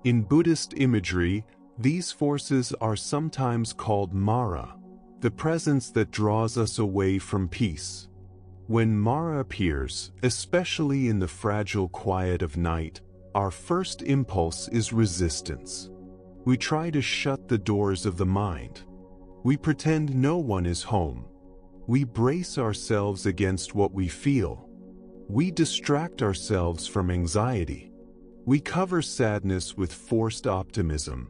In Buddhist imagery, these forces are sometimes called Mara, the presence that draws us away from peace. When Mara appears, especially in the fragile quiet of night, our first impulse is resistance. We try to shut the doors of the mind. We pretend no one is home. We brace ourselves against what we feel. We distract ourselves from anxiety. We cover sadness with forced optimism.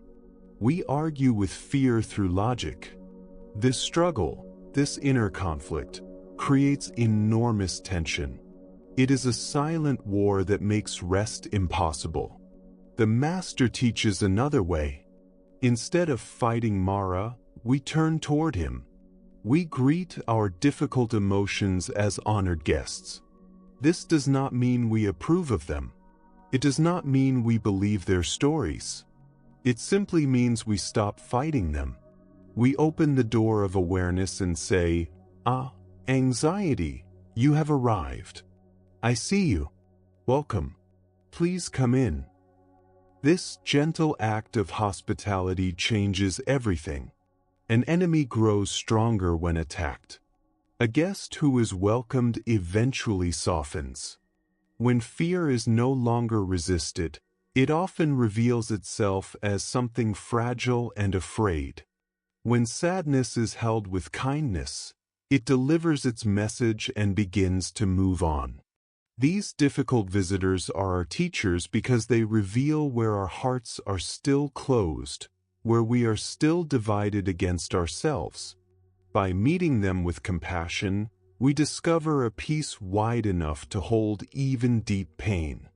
We argue with fear through logic. This struggle, this inner conflict, creates enormous tension. It is a silent war that makes rest impossible. The master teaches another way. Instead of fighting Mara, we turn toward him. We greet our difficult emotions as honored guests. This does not mean we approve of them. It does not mean we believe their stories. It simply means we stop fighting them. We open the door of awareness and say, "Ah, anxiety, you have arrived. I see you. Welcome. Please come in." This gentle act of hospitality changes everything. An enemy grows stronger when attacked. A guest who is welcomed eventually softens. When fear is no longer resisted, it often reveals itself as something fragile and afraid. When sadness is held with kindness, it delivers its message and begins to move on. These difficult visitors are our teachers because they reveal where our hearts are still closed, where we are still divided against ourselves. By meeting them with compassion, we discover a peace wide enough to hold even deep pain.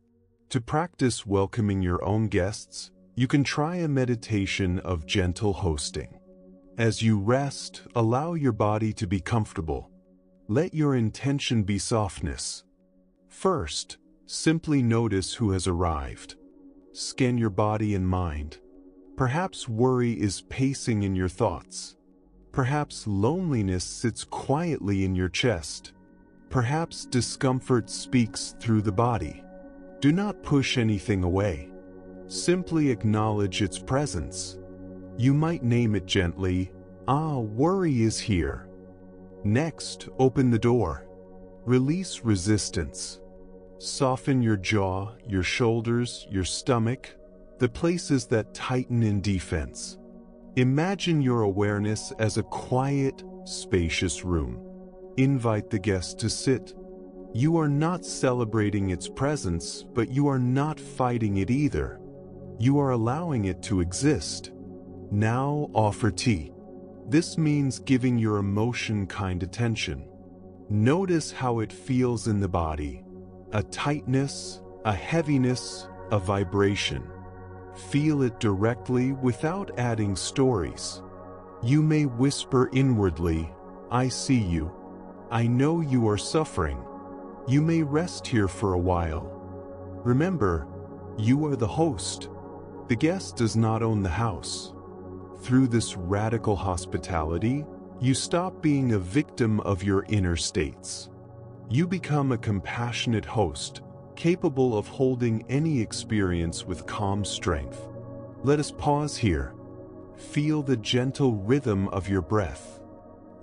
To practice welcoming your own guests, you can try a meditation of gentle hosting. As you rest, allow your body to be comfortable. Let your intention be softness. First, simply notice who has arrived. Scan your body and mind. Perhaps worry is pacing in your thoughts. Perhaps loneliness sits quietly in your chest. Perhaps discomfort speaks through the body. Do not push anything away. Simply acknowledge its presence. You might name it gently, worry is here. Next, open the door. Release resistance. Soften your jaw, your shoulders, your stomach, the places that tighten in defense. Imagine your awareness as a quiet, spacious room. Invite the guest to sit. You are not celebrating its presence, but you are not fighting it either. You are allowing it to exist. Now offer tea. This means giving your emotion kind attention. Notice how it feels in the body. A tightness, a heaviness, a vibration. Feel it directly without adding stories. You may whisper inwardly, I see you. I know you are suffering. You may rest here for a while. Remember, you are the host. The guest does not own the house. Through this radical hospitality, you stop being a victim of your inner states. You become a compassionate host, capable of holding any experience with calm strength. Let us pause here. Feel the gentle rhythm of your breath.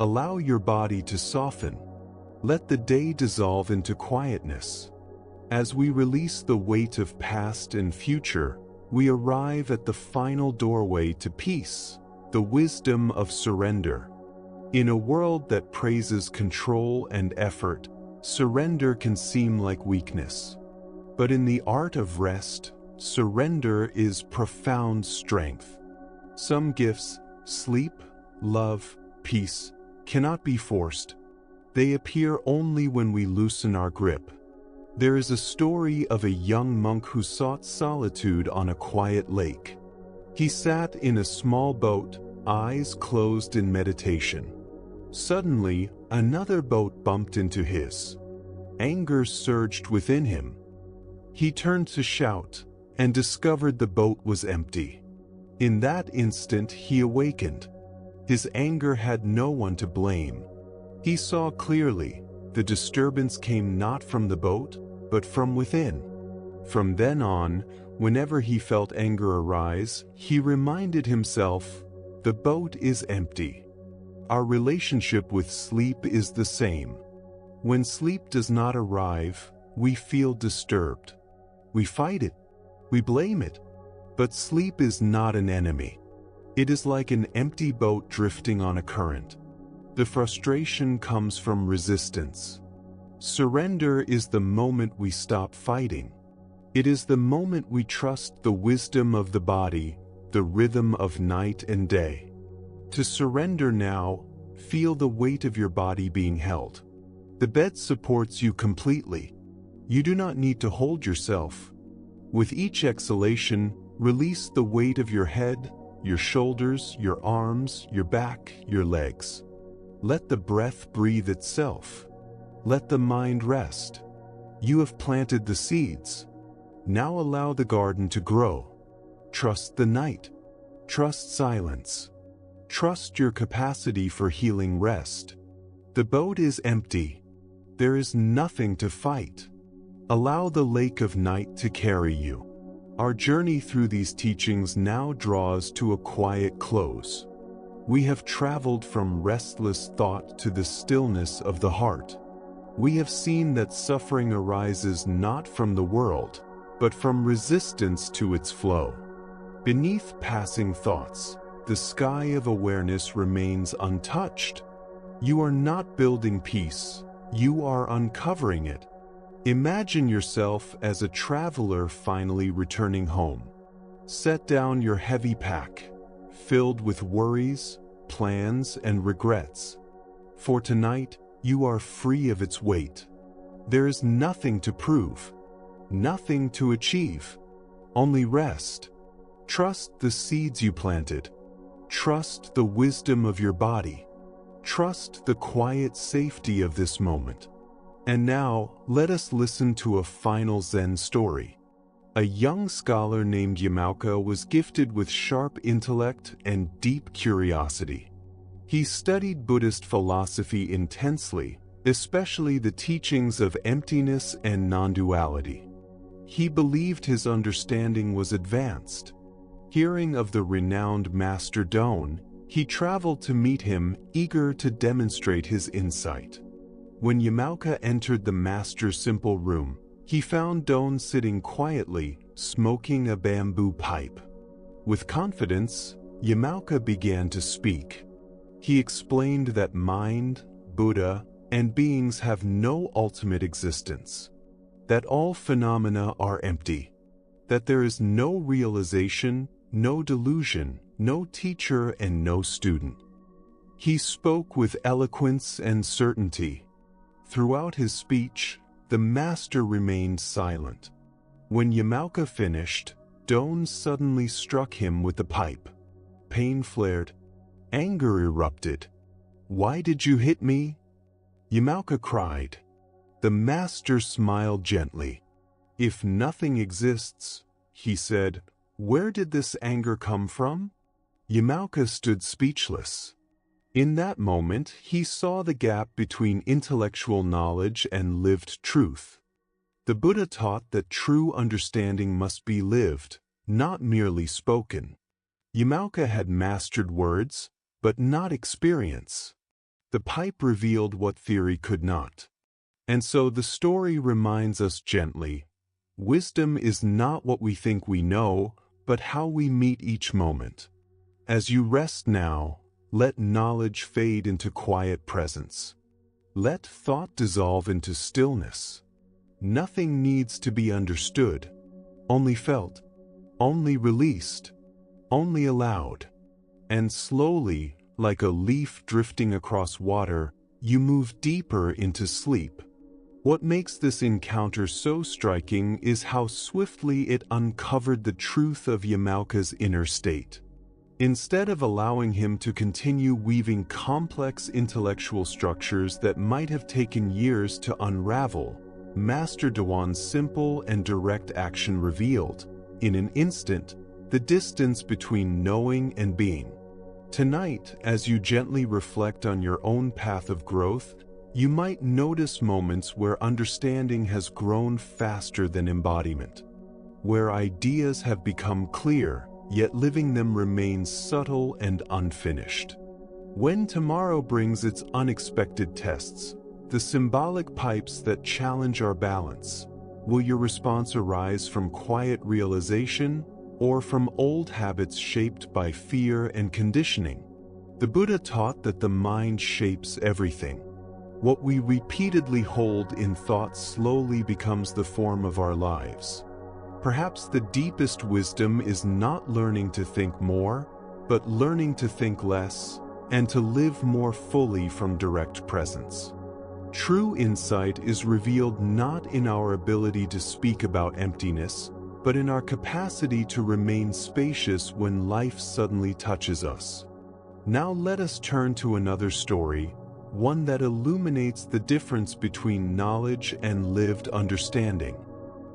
Allow your body to soften. Let the day dissolve into quietness. As we release the weight of past and future, we arrive at the final doorway to peace, the wisdom of surrender. In a world that praises control and effort, surrender can seem like weakness. But in the art of rest, surrender is profound strength. Some gifts, sleep, love, peace, cannot be forced. They appear only when we loosen our grip. There is a story of a young monk who sought solitude on a quiet lake. He sat in a small boat, eyes closed in meditation. Suddenly, another boat bumped into his. Anger surged within him. He turned to shout, and discovered the boat was empty. In that instant, he awakened. His anger had no one to blame. He saw clearly, the disturbance came not from the boat, but from within. From then on, whenever he felt anger arise, he reminded himself, the boat is empty. Our relationship with sleep is the same. When sleep does not arrive, we feel disturbed. We fight it. We blame it. But sleep is not an enemy. It is like an empty boat drifting on a current. The frustration comes from resistance. Surrender is the moment we stop fighting. It is the moment we trust the wisdom of the body, the rhythm of night and day. To surrender now, feel the weight of your body being held. The bed supports you completely. You do not need to hold yourself. With each exhalation, release the weight of your head, your shoulders, your arms, your back, your legs. Let the breath breathe itself. Let the mind rest. You have planted the seeds. Now allow the garden to grow. Trust the night. Trust silence. Trust your capacity for healing rest. The boat is empty. There is nothing to fight. Allow the lake of night to carry you. Our journey through these teachings now draws to a quiet close. We have traveled from restless thought to the stillness of the heart. We have seen that suffering arises not from the world, but from resistance to its flow. Beneath passing thoughts, the sky of awareness remains untouched. You are not building peace, you are uncovering it. Imagine yourself as a traveler finally returning home. Set down your heavy pack, filled with worries, plans, and regrets. For tonight, you are free of its weight. There is nothing to prove, nothing to achieve, only rest. Trust the seeds you planted. Trust the wisdom of your body. Trust the quiet safety of this moment. And now, let us listen to a final Zen story. A young scholar named Yamauka was gifted with sharp intellect and deep curiosity. He studied Buddhist philosophy intensely, especially the teachings of emptiness and non-duality. He believed his understanding was advanced. Hearing of the renowned Master Doan, he traveled to meet him, eager to demonstrate his insight. When Yamauka entered the master's simple room, he found Doan sitting quietly, smoking a bamboo pipe. With confidence, Yamauka began to speak. He explained that mind, Buddha, and beings have no ultimate existence, that all phenomena are empty, that there is no realization, no delusion, no teacher, and no student. He spoke with eloquence and certainty. Throughout his speech, the master remained silent. When Yamauka finished, Doan suddenly struck him with the pipe. Pain flared. Anger erupted. "Why did you hit me?" Yamauka cried. The master smiled gently. "If nothing exists," he said, "where did this anger come from?" Yamauka stood speechless. In that moment, he saw the gap between intellectual knowledge and lived truth. The Buddha taught that true understanding must be lived, not merely spoken. Yamauka had mastered words, but not experience. The pipe revealed what theory could not. And so the story reminds us gently, wisdom is not what we think we know, but how we meet each moment. As you rest now, let knowledge fade into quiet presence. Let thought dissolve into stillness. Nothing needs to be understood, only felt, only released, only allowed. And slowly, like a leaf drifting across water, you move deeper into sleep. What makes this encounter so striking is how swiftly it uncovered the truth of Yamauka's inner state. Instead of allowing him to continue weaving complex intellectual structures that might have taken years to unravel, Master Doan's simple and direct action revealed, in an instant, the distance between knowing and being. Tonight, as you gently reflect on your own path of growth, you might notice moments where understanding has grown faster than embodiment, where ideas have become clear, yet living them remains subtle and unfinished. When tomorrow brings its unexpected tests, the symbolic pipes that challenge our balance, will your response arise from quiet realization or from old habits shaped by fear and conditioning? The Buddha taught that the mind shapes everything. What we repeatedly hold in thought slowly becomes the form of our lives. Perhaps the deepest wisdom is not learning to think more, but learning to think less, and to live more fully from direct presence. True insight is revealed not in our ability to speak about emptiness, but in our capacity to remain spacious when life suddenly touches us. Now let us turn to another story, one that illuminates the difference between knowledge and lived understanding.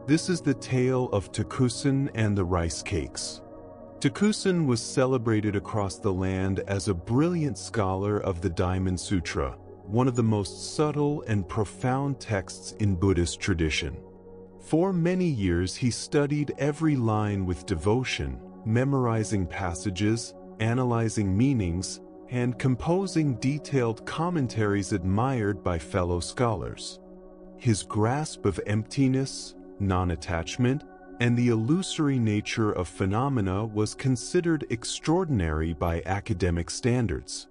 This is the tale of Takusan and the rice cakes. Takusan was celebrated across the land as a brilliant scholar of the Diamond Sutra, one of the most subtle and profound texts in Buddhist tradition. For many years he studied every line with devotion, memorizing passages, analyzing meanings, and composing detailed commentaries admired by fellow scholars. His grasp of emptiness, non-attachment, and the illusory nature of phenomena was considered extraordinary by academic standards.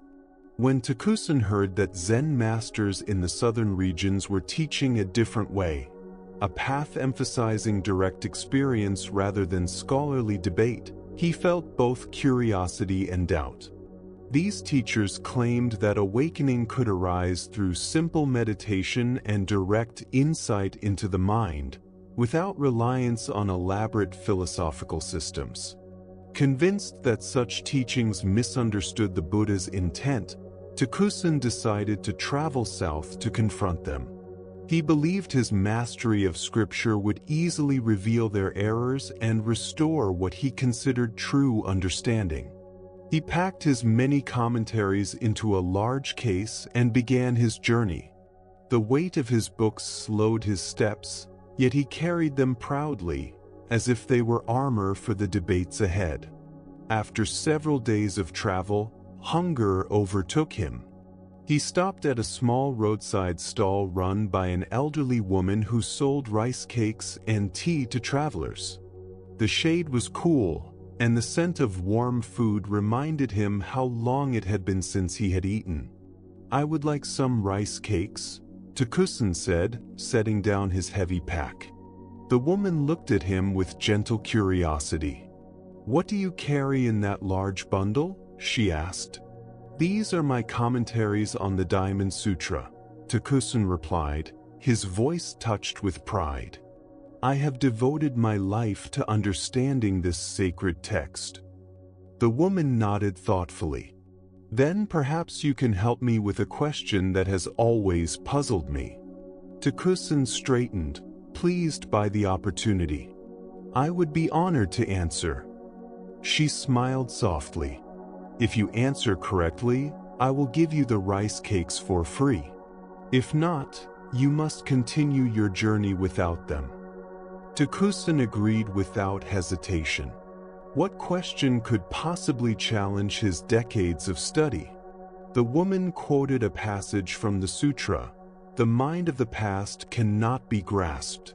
When Takusan heard that Zen masters in the southern regions were teaching a different way, a path emphasizing direct experience rather than scholarly debate. He felt both curiosity and doubt. These teachers claimed that awakening could arise through simple meditation and direct insight into the mind, without reliance on elaborate philosophical systems. Convinced that such teachings misunderstood the Buddha's intent, Takusan decided to travel south to confront them. He believed his mastery of scripture would easily reveal their errors and restore what he considered true understanding. He packed his many commentaries into a large case and began his journey. The weight of his books slowed his steps, yet he carried them proudly, as if they were armor for the debates ahead. After several days of travel, hunger overtook him. He stopped at a small roadside stall run by an elderly woman who sold rice cakes and tea to travelers. The shade was cool, and the scent of warm food reminded him how long it had been since he had eaten. "I would like some rice cakes," Takusan said, setting down his heavy pack. The woman looked at him with gentle curiosity. "What do you carry in that large bundle?" she asked. "These are my commentaries on the Diamond Sutra," Takusan replied, his voice touched with pride. "I have devoted my life to understanding this sacred text." The woman nodded thoughtfully. "Then perhaps you can help me with a question that has always puzzled me." Takusan straightened, pleased by the opportunity. "I would be honored to answer." She smiled softly. "If you answer correctly, I will give you the rice cakes for free. If not, you must continue your journey without them." Takusan agreed without hesitation. What question could possibly challenge his decades of study? The woman quoted a passage from the sutra, "The mind of the past cannot be grasped.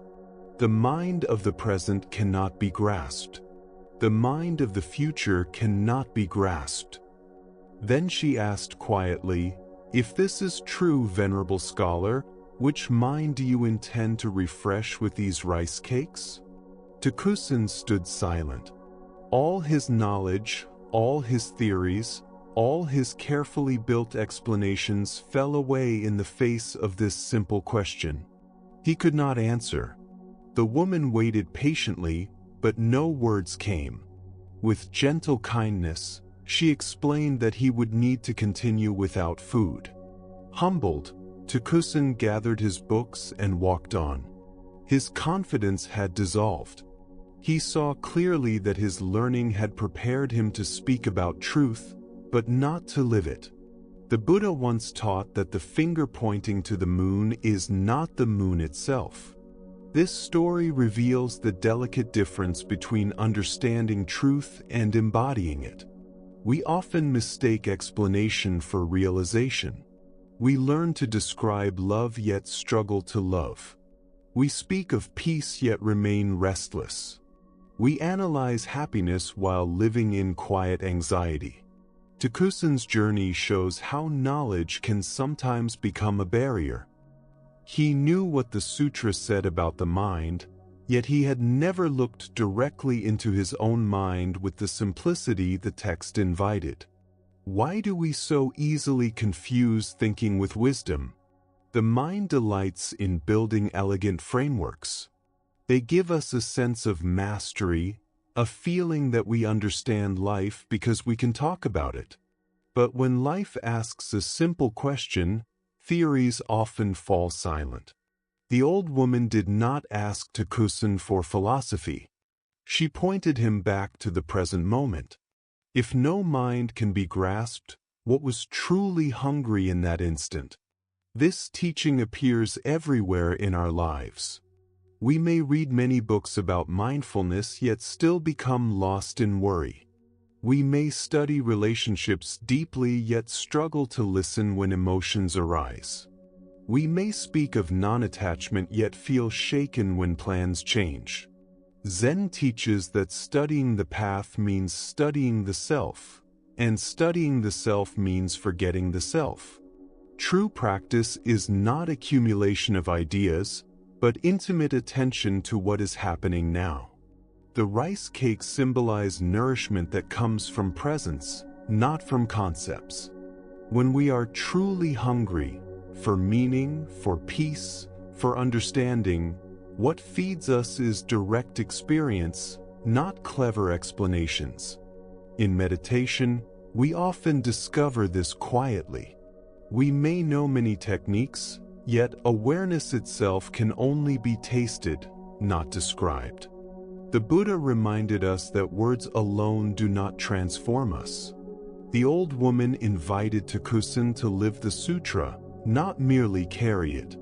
The mind of the present cannot be grasped. The mind of the future cannot be grasped." Then she asked quietly, "If this is true, venerable scholar, which mind do you intend to refresh with these rice cakes?" Takusan stood silent. All his knowledge, all his theories, all his carefully built explanations fell away in the face of this simple question. He could not answer. The woman waited patiently, but no words came. With gentle kindness, she explained that he would need to continue without food. Humbled, Takusan gathered his books and walked on. His confidence had dissolved. He saw clearly that his learning had prepared him to speak about truth, but not to live it. The Buddha once taught that the finger pointing to the moon is not the moon itself. This story reveals the delicate difference between understanding truth and embodying it. We often mistake explanation for realization. We learn to describe love yet struggle to love. We speak of peace yet remain restless. We analyze happiness while living in quiet anxiety. Takusan's journey shows how knowledge can sometimes become a barrier. He knew what the sutra said about the mind, yet he had never looked directly into his own mind with the simplicity the text invited. Why do we so easily confuse thinking with wisdom? The mind delights in building elegant frameworks. They give us a sense of mastery, a feeling that we understand life because we can talk about it. But when life asks a simple question, theories often fall silent. The old woman did not ask Takusan for philosophy. She pointed him back to the present moment. If no mind can be grasped, what was truly hungry in that instant? This teaching appears everywhere in our lives. We may read many books about mindfulness yet still become lost in worry. We may study relationships deeply yet struggle to listen when emotions arise. We may speak of non-attachment yet feel shaken when plans change. Zen teaches that studying the path means studying the self, and studying the self means forgetting the self. True practice is not accumulation of ideas, but intimate attention to what is happening now. The rice cakes symbolize nourishment that comes from presence, not from concepts. When we are truly hungry for meaning, for peace, for understanding, what feeds us is direct experience, not clever explanations. In meditation, we often discover this quietly. We may know many techniques, yet awareness itself can only be tasted, not described. The Buddha reminded us that words alone do not transform us. The old woman invited Takusan to live the sutra, not merely carry it.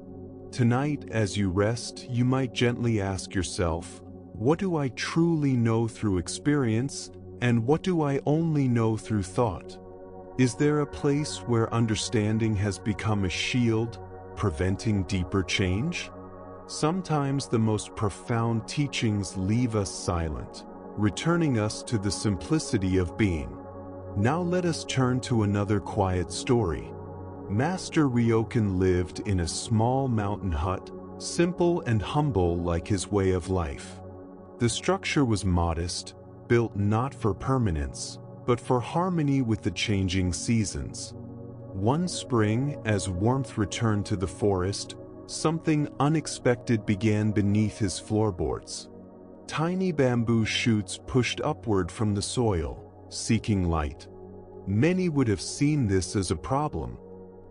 Tonight, as you rest, you might gently ask yourself, what do I truly know through experience, and what do I only know through thought? Is there a place where understanding has become a shield, preventing deeper change? Sometimes the most profound teachings leave us silent, returning us to the simplicity of being. Now let us turn to another quiet story. Master Ryokan lived in a small mountain hut, simple and humble like his way of life. The structure was modest, built not for permanence, but for harmony with the changing seasons. One spring, as warmth returned to the forest, something unexpected began beneath his floorboards. Tiny bamboo shoots pushed upward from the soil, seeking light. Many would have seen this as a problem.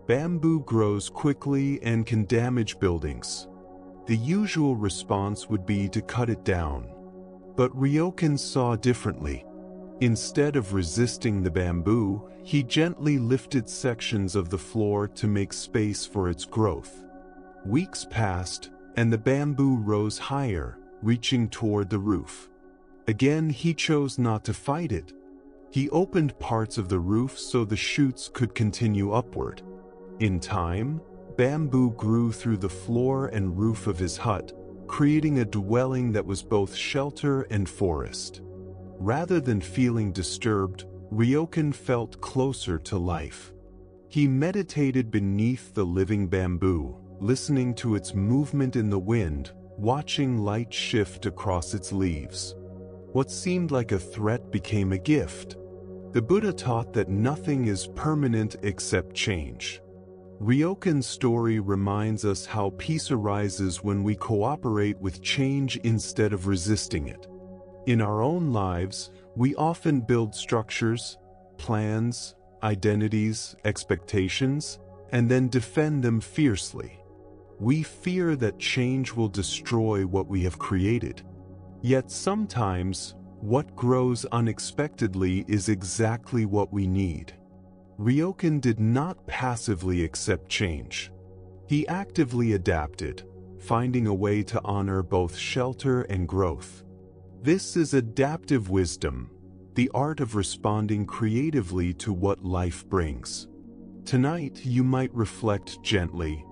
Bamboo grows quickly and can damage buildings. The usual response would be to cut it down. But Ryokan saw differently. Instead of resisting the bamboo, he gently lifted sections of the floor to make space for its growth. Weeks passed, and the bamboo rose higher, reaching toward the roof. Again, he chose not to fight it. He opened parts of the roof so the shoots could continue upward. In time, bamboo grew through the floor and roof of his hut, creating a dwelling that was both shelter and forest. Rather than feeling disturbed, Ryokan felt closer to life. He meditated beneath the living bamboo, listening to its movement in the wind, watching light shift across its leaves. What seemed like a threat became a gift. The Buddha taught that nothing is permanent except change. Ryokan's story reminds us how peace arises when we cooperate with change instead of resisting it. In our own lives, we often build structures, plans, identities, expectations, and then defend them fiercely. We fear that change will destroy what we have created. Yet sometimes, what grows unexpectedly is exactly what we need. Ryokan did not passively accept change. He actively adapted, finding a way to honor both shelter and growth. This is adaptive wisdom, the art of responding creatively to what life brings. Tonight, you might reflect gently.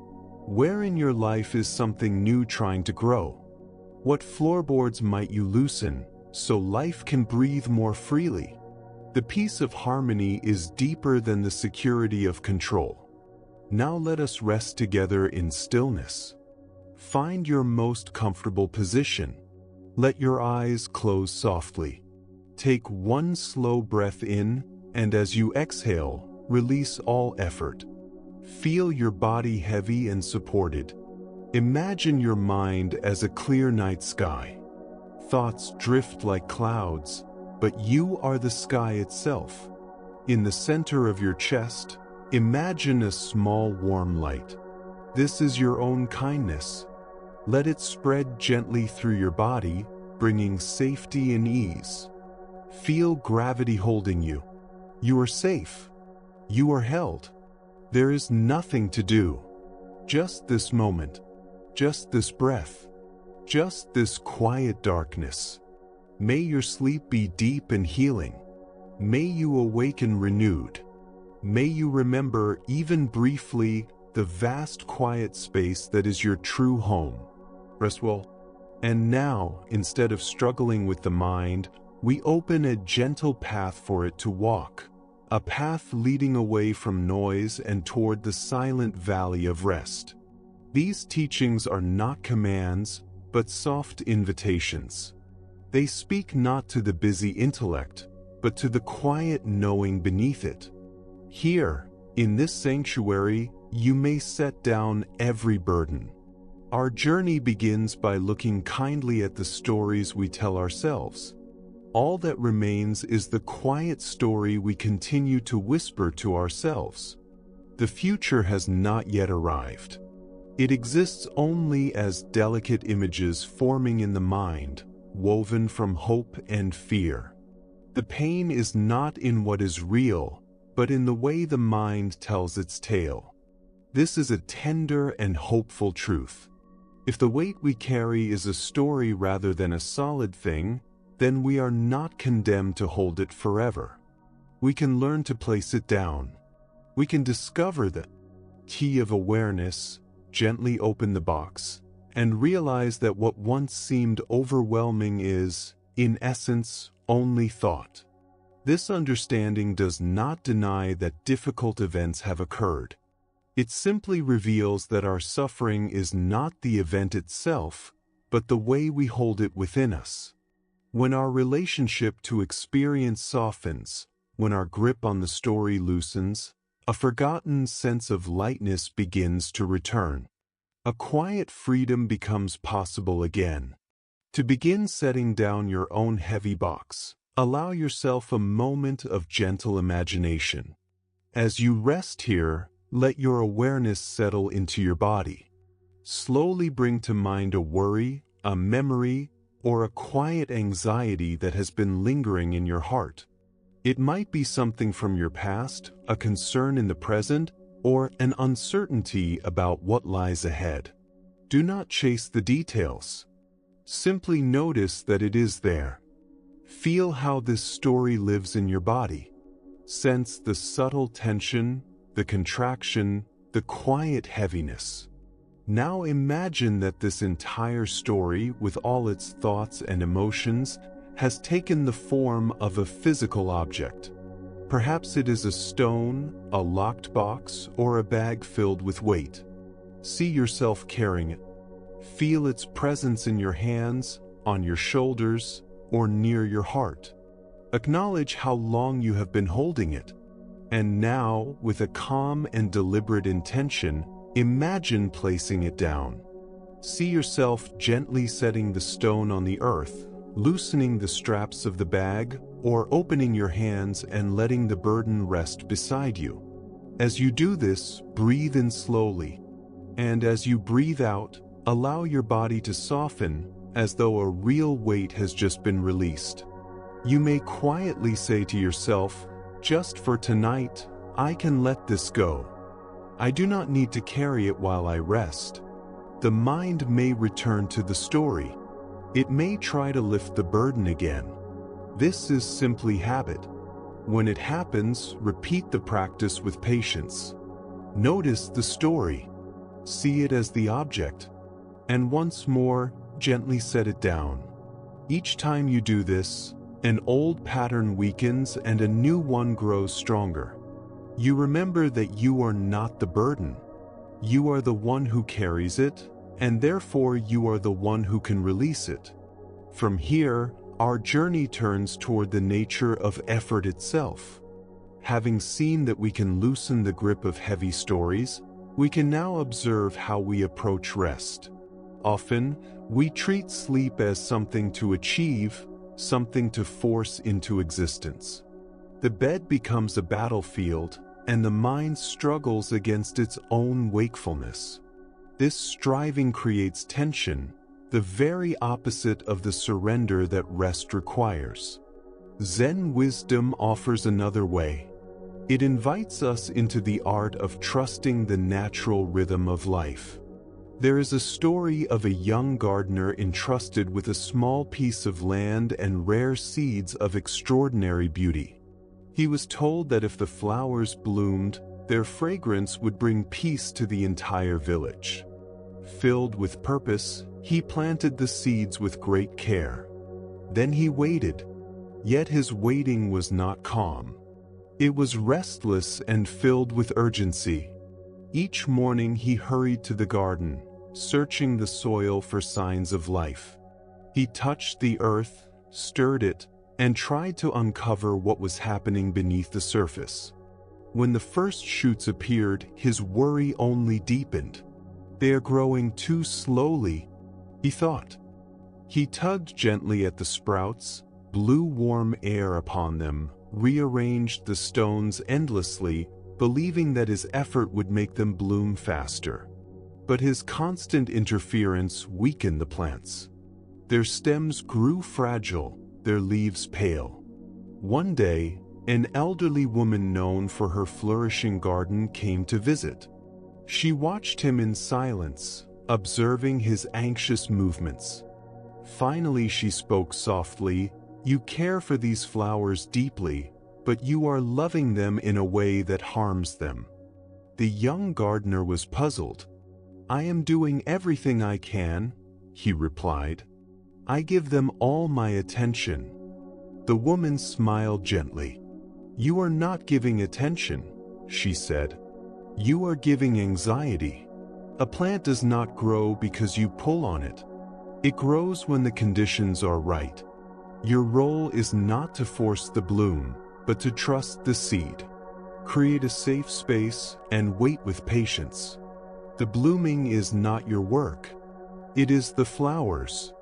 Where in your life is something new trying to grow? What floorboards might you loosen, so life can breathe more freely? The peace of harmony is deeper than the security of control. Now let us rest together in stillness. Find your most comfortable position. Let your eyes close softly. Take one slow breath in, and as you exhale, release all effort. Feel your body heavy and supported. Imagine your mind as a clear night sky. Thoughts drift like clouds, but you are the sky itself. In the center of your chest, imagine a small warm light. This is your own kindness. Let it spread gently through your body, bringing safety and ease. Feel gravity holding you. You are safe. You are held. There is nothing to do. Just this moment. Just this breath. Just this quiet darkness. May your sleep be deep and healing. May you awaken renewed. May you remember, even briefly, the vast quiet space that is your true home. Rest well. And now, instead of struggling with the mind, we open a gentle path for it to walk. A path leading away from noise and toward the silent valley of rest. These teachings are not commands, but soft invitations. They speak not to the busy intellect, but to the quiet knowing beneath it. Here, in this sanctuary, you may set down every burden. Our journey begins by looking kindly at the stories we tell ourselves. All that remains is the quiet story we continue to whisper to ourselves. The future has not yet arrived. It exists only as delicate images forming in the mind, woven from hope and fear. The pain is not in what is real, but in the way the mind tells its tale. This is a tender and hopeful truth. If the weight we carry is a story rather than a solid thing, then we are not condemned to hold it forever. We can learn to place it down. We can discover the key of awareness, gently open the box, and realize that what once seemed overwhelming is, in essence, only thought. This understanding does not deny that difficult events have occurred. It simply reveals that our suffering is not the event itself, but the way we hold it within us. When our relationship to experience softens, when our grip on the story loosens, a forgotten sense of lightness begins to return. A quiet freedom becomes possible again. To begin setting down your own heavy box, allow yourself a moment of gentle imagination. As you rest here, let your awareness settle into your body. Slowly bring to mind a worry, a memory, or a quiet anxiety that has been lingering in your heart. It might be something from your past, a concern in the present, or an uncertainty about what lies ahead. Do not chase the details. Simply notice that it is there. Feel how this story lives in your body. Sense the subtle tension, the contraction, the quiet heaviness. Now imagine that this entire story, with all its thoughts and emotions, has taken the form of a physical object. Perhaps it is a stone, a locked box, or a bag filled with weight. See yourself carrying it. Feel its presence in your hands, on your shoulders, or near your heart. Acknowledge how long you have been holding it. And now, with a calm and deliberate intention, imagine placing it down. See yourself gently setting the stone on the earth, loosening the straps of the bag, or opening your hands and letting the burden rest beside you. As you do this, breathe in slowly. And as you breathe out, allow your body to soften, as though a real weight has just been released. You may quietly say to yourself, "Just for tonight, I can let this go. I do not need to carry it while I rest." The mind may return to the story. It may try to lift the burden again. This is simply habit. When it happens, repeat the practice with patience. Notice the story. See it as the object. And once more, gently set it down. Each time you do this, an old pattern weakens and a new one grows stronger. You remember that you are not the burden. You are the one who carries it, and therefore you are the one who can release it. From here, our journey turns toward the nature of effort itself. Having seen that we can loosen the grip of heavy stories, we can now observe how we approach rest. Often, we treat sleep as something to achieve, something to force into existence. The bed becomes a battlefield, and the mind struggles against its own wakefulness. This striving creates tension, the very opposite of the surrender that rest requires. Zen wisdom offers another way. It invites us into the art of trusting the natural rhythm of life. There is a story of a young gardener entrusted with a small piece of land and rare seeds of extraordinary beauty. He was told that if the flowers bloomed, their fragrance would bring peace to the entire village. Filled with purpose, he planted the seeds with great care. Then he waited. Yet his waiting was not calm. It was restless and filled with urgency. Each morning he hurried to the garden, searching the soil for signs of life. He touched the earth, stirred it, and tried to uncover what was happening beneath the surface. When the first shoots appeared, his worry only deepened. "They are growing too slowly," he thought. He tugged gently at the sprouts, blew warm air upon them, rearranged the stones endlessly, believing that his effort would make them bloom faster. But his constant interference weakened the plants. Their stems grew fragile, their leaves pale. One day, an elderly woman known for her flourishing garden came to visit. She watched him in silence, observing his anxious movements. Finally she spoke softly, "You care for these flowers deeply, but you are loving them in a way that harms them." The young gardener was puzzled. "I am doing everything I can," he replied. "I give them all my attention." The woman smiled gently. "You are not giving attention," she said. "You are giving anxiety. A plant does not grow because you pull on it. It grows when the conditions are right. Your role is not to force the bloom, but to trust the seed. Create a safe space and wait with patience. The blooming is not your work. It is the flowers."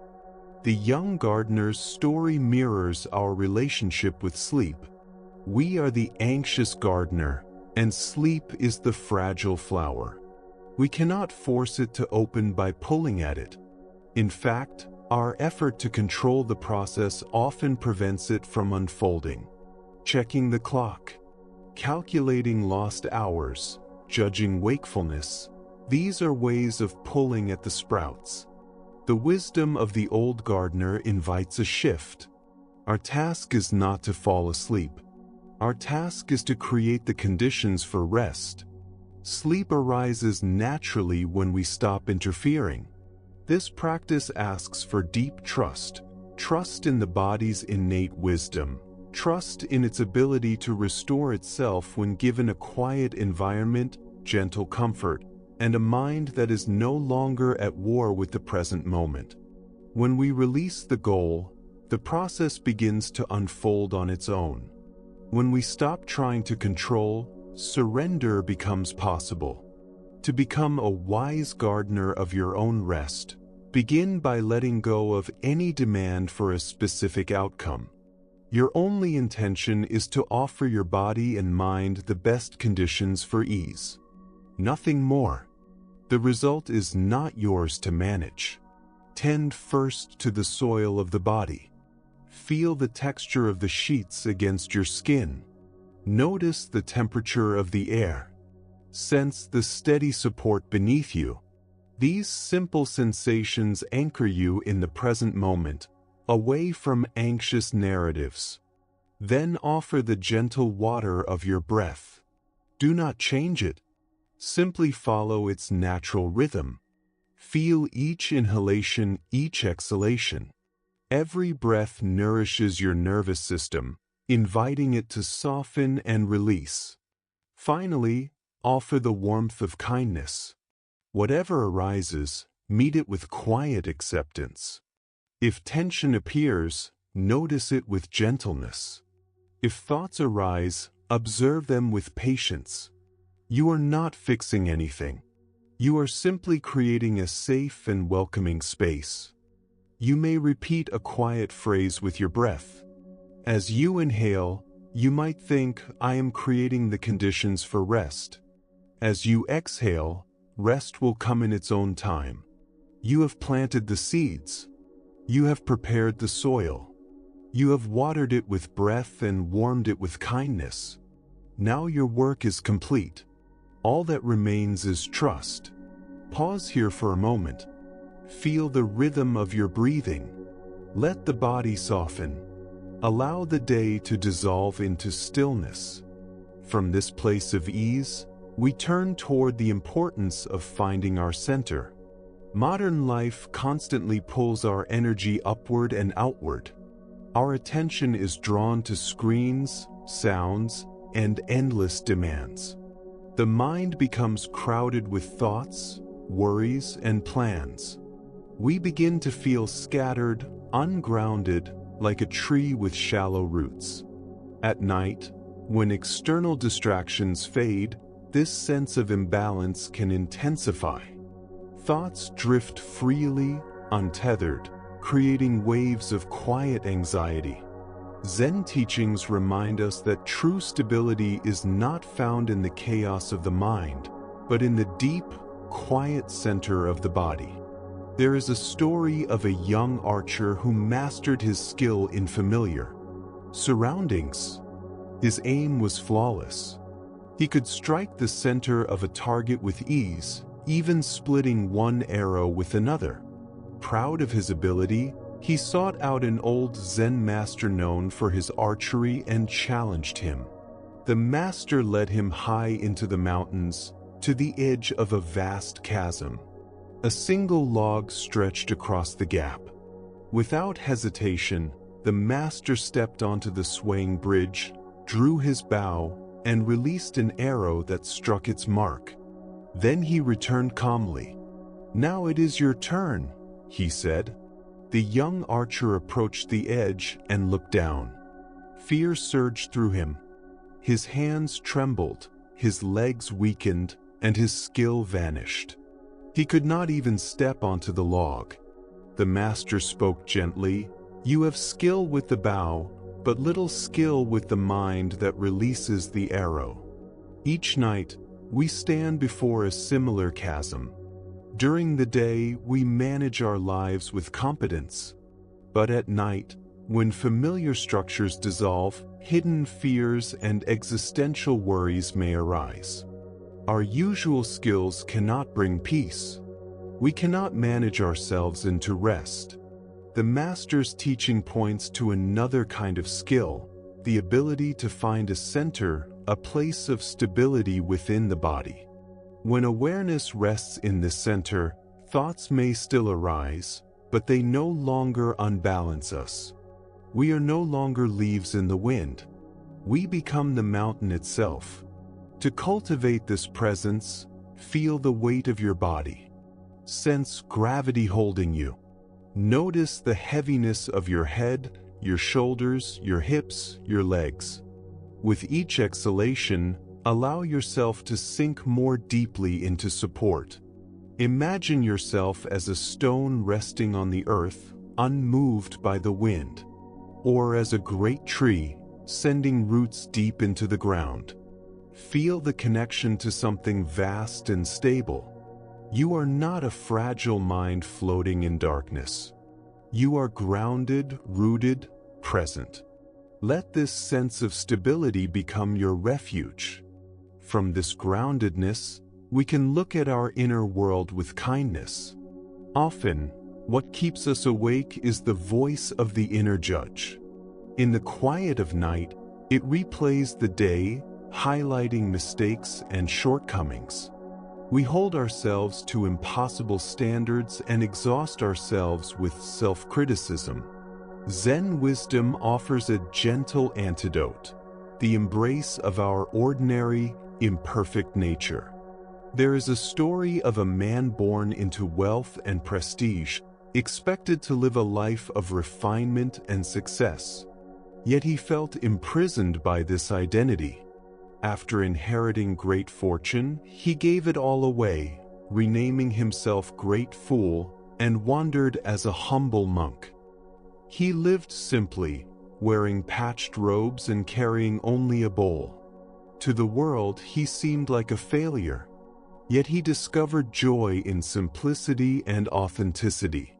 The young gardener's story mirrors our relationship with sleep. We are the anxious gardener, and sleep is the fragile flower. We cannot force it to open by pulling at it. In fact, our effort to control the process often prevents it from unfolding. Checking the clock, calculating lost hours, judging wakefulness, these are ways of pulling at the sprouts. The wisdom of the old gardener invites a shift. Our task is not to fall asleep. Our task is to create the conditions for rest. Sleep arises naturally when we stop interfering. This practice asks for deep trust, trust in the body's innate wisdom, trust in its ability to restore itself when given a quiet environment, gentle comfort, and a mind that is no longer at war with the present moment. When we release the goal, the process begins to unfold on its own. When we stop trying to control, surrender becomes possible. To become a wise gardener of your own rest, begin by letting go of any demand for a specific outcome. Your only intention is to offer your body and mind the best conditions for ease. Nothing more. The result is not yours to manage. Tend first to the soil of the body. Feel the texture of the sheets against your skin. Notice the temperature of the air. Sense the steady support beneath you. These simple sensations anchor you in the present moment, away from anxious narratives. Then offer the gentle water of your breath. Do not change it. Simply follow its natural rhythm. Feel each inhalation, each exhalation. Every breath nourishes your nervous system, inviting it to soften and release. Finally, offer the warmth of kindness. Whatever arises, meet it with quiet acceptance. If tension appears, notice it with gentleness. If thoughts arise, observe them with patience. You are not fixing anything. You are simply creating a safe and welcoming space. You may repeat a quiet phrase with your breath. As you inhale, you might think, "I am creating the conditions for rest." As you exhale, rest will come in its own time. You have planted the seeds. You have prepared the soil. You have watered it with breath and warmed it with kindness. Now your work is complete. All that remains is trust. Pause here for a moment. Feel the rhythm of your breathing. Let the body soften. Allow the day to dissolve into stillness. From this place of ease, we turn toward the importance of finding our center. Modern life constantly pulls our energy upward and outward. Our attention is drawn to screens, sounds, and endless demands. The mind becomes crowded with thoughts, worries, and plans. We begin to feel scattered, ungrounded, like a tree with shallow roots. At night, when external distractions fade, this sense of imbalance can intensify. Thoughts drift freely, untethered, creating waves of quiet anxiety. Zen teachings remind us that true stability is not found in the chaos of the mind, but in the deep, quiet center of the body. There is a story of a young archer who mastered his skill in familiar surroundings. His aim was flawless. He could strike the center of a target with ease, even splitting one arrow with another. Proud of his ability, he sought out an old Zen master known for his archery and challenged him. The master led him high into the mountains, to the edge of a vast chasm. A single log stretched across the gap. Without hesitation, the master stepped onto the swaying bridge, drew his bow, and released an arrow that struck its mark. Then he returned calmly. "Now it is your turn," he said. The young archer approached the edge and looked down. Fear surged through him. His hands trembled, his legs weakened, and his skill vanished. He could not even step onto the log. The master spoke gently, "You have skill with the bow, but little skill with the mind that releases the arrow." Each night, we stand before a similar chasm. During the day, we manage our lives with competence. But at night, when familiar structures dissolve, hidden fears and existential worries may arise. Our usual skills cannot bring peace. We cannot manage ourselves into rest. The master's teaching points to another kind of skill, the ability to find a center, a place of stability within the body. When awareness rests in this center, thoughts may still arise, but they no longer unbalance us. We are no longer leaves in the wind. We become the mountain itself. To cultivate this presence, feel the weight of your body. Sense gravity holding you. Notice the heaviness of your head, your shoulders, your hips, your legs. With each exhalation, allow yourself to sink more deeply into support. Imagine yourself as a stone resting on the earth, unmoved by the wind, or as a great tree, sending roots deep into the ground. Feel the connection to something vast and stable. You are not a fragile mind floating in darkness. You are grounded, rooted, present. Let this sense of stability become your refuge. From this groundedness, we can look at our inner world with kindness. Often, what keeps us awake is the voice of the inner judge. In the quiet of night, it replays the day, highlighting mistakes and shortcomings. We hold ourselves to impossible standards and exhaust ourselves with self-criticism. Zen wisdom offers a gentle antidote, the embrace of our ordinary, imperfect nature. There is a story of a man born into wealth and prestige, expected to live a life of refinement and success. Yet he felt imprisoned by this identity. After inheriting great fortune, he gave it all away, renaming himself Great Fool, and wandered as a humble monk. He lived simply, wearing patched robes and carrying only a bowl. To the world, he seemed like a failure. Yet he discovered joy in simplicity and authenticity.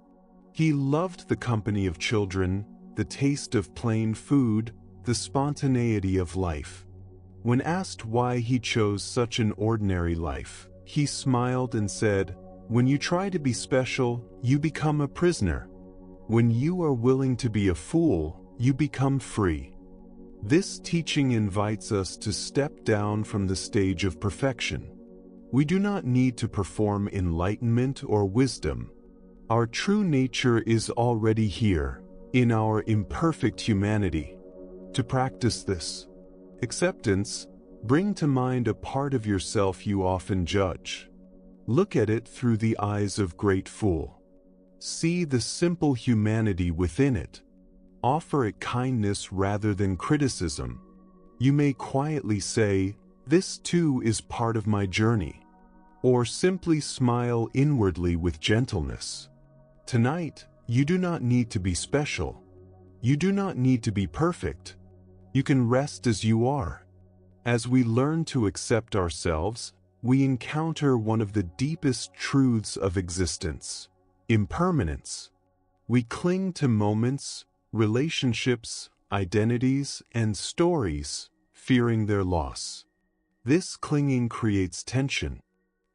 He loved the company of children, the taste of plain food, the spontaneity of life. When asked why he chose such an ordinary life, he smiled and said, "When you try to be special, you become a prisoner. When you are willing to be a fool, you become free." This teaching invites us to step down from the stage of perfection. We do not need to perform enlightenment or wisdom. Our true nature is already here, in our imperfect humanity. To practice this acceptance, bring to mind a part of yourself you often judge. Look at it through the eyes of great fool. See the simple humanity within it. Offer it kindness rather than criticism. You may quietly say, "This too is part of my journey," or simply smile inwardly with gentleness. Tonight, you do not need to be special. You do not need to be perfect. You can rest as you are. As we learn to accept ourselves, we encounter one of the deepest truths of existence: impermanence. We cling to moments, relationships, identities, and stories, fearing their loss. This clinging creates tension.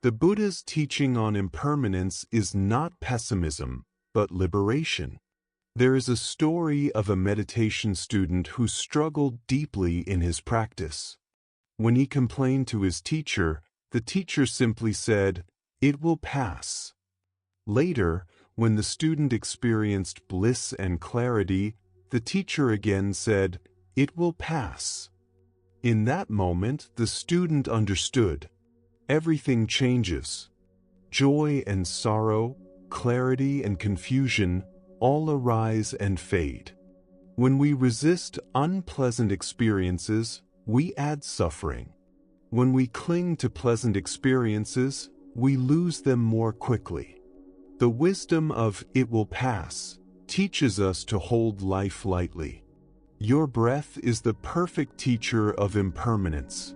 The Buddha's teaching on impermanence is not pessimism, but liberation. There is a story of a meditation student who struggled deeply in his practice. When he complained to his teacher, the teacher simply said, "It will pass." Later, when the student experienced bliss and clarity, the teacher again said, "It will pass." In that moment, the student understood. Everything changes. Joy and sorrow, clarity and confusion, all arise and fade. When we resist unpleasant experiences, we add suffering. When we cling to pleasant experiences, we lose them more quickly. The wisdom of "it will pass" teaches us to hold life lightly. Your breath is the perfect teacher of impermanence.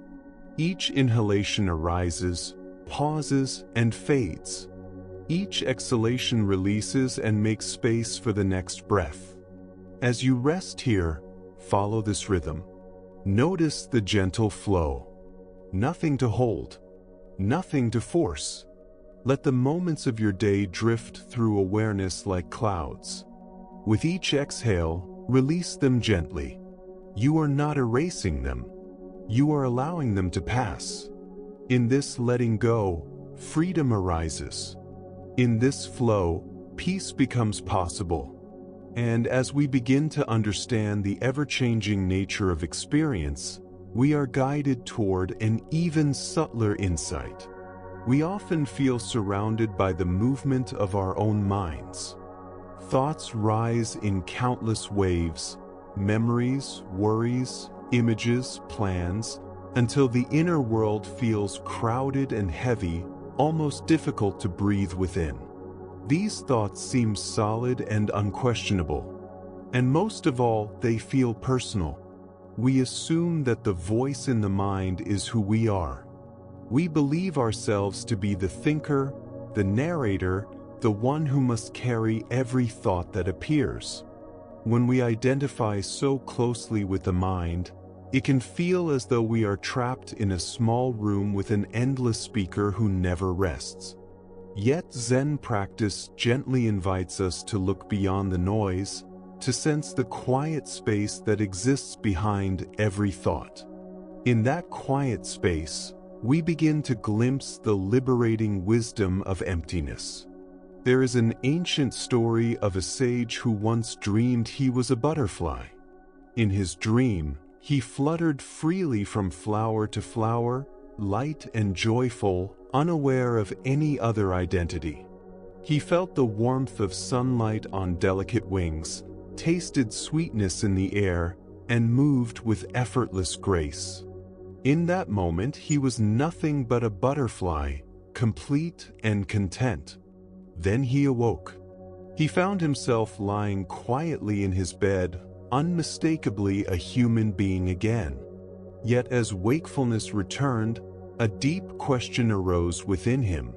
Each inhalation arises, pauses, and fades. Each exhalation releases and makes space for the next breath. As you rest here, follow this rhythm. Notice the gentle flow. Nothing to hold, nothing to force. Let the moments of your day drift through awareness like clouds. With each exhale, release them gently. You are not erasing them. You are allowing them to pass. In this letting go, freedom arises. In this flow, peace becomes possible. And as we begin to understand the ever-changing nature of experience, we are guided toward an even subtler insight. We often feel surrounded by the movement of our own minds. Thoughts rise in countless waves, memories, worries, images, plans, until the inner world feels crowded and heavy, almost difficult to breathe within. These thoughts seem solid and unquestionable. And most of all, they feel personal. We assume that the voice in the mind is who we are. We believe ourselves to be the thinker, the narrator, the one who must carry every thought that appears. When we identify so closely with the mind, it can feel as though we are trapped in a small room with an endless speaker who never rests. Yet Zen practice gently invites us to look beyond the noise, to sense the quiet space that exists behind every thought. In that quiet space, we begin to glimpse the liberating wisdom of emptiness. There is an ancient story of a sage who once dreamed he was a butterfly. In his dream, he fluttered freely from flower to flower, light and joyful, unaware of any other identity. He felt the warmth of sunlight on delicate wings, tasted sweetness in the air, and moved with effortless grace. In that moment, he was nothing but a butterfly, complete and content. Then he awoke. He found himself lying quietly in his bed, unmistakably a human being again. Yet as wakefulness returned, a deep question arose within him.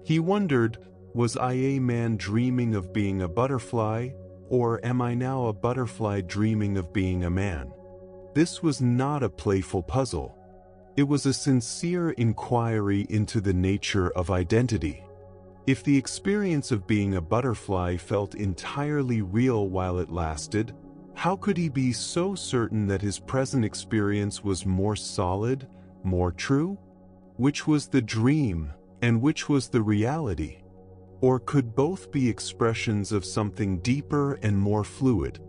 He wondered, was I a man dreaming of being a butterfly, or am I now a butterfly dreaming of being a man? This was not a playful puzzle. It was a sincere inquiry into the nature of identity. If the experience of being a butterfly felt entirely real while it lasted, how could he be so certain that his present experience was more solid, more true? Which was the dream, and which was the reality? Or could both be expressions of something deeper and more fluid?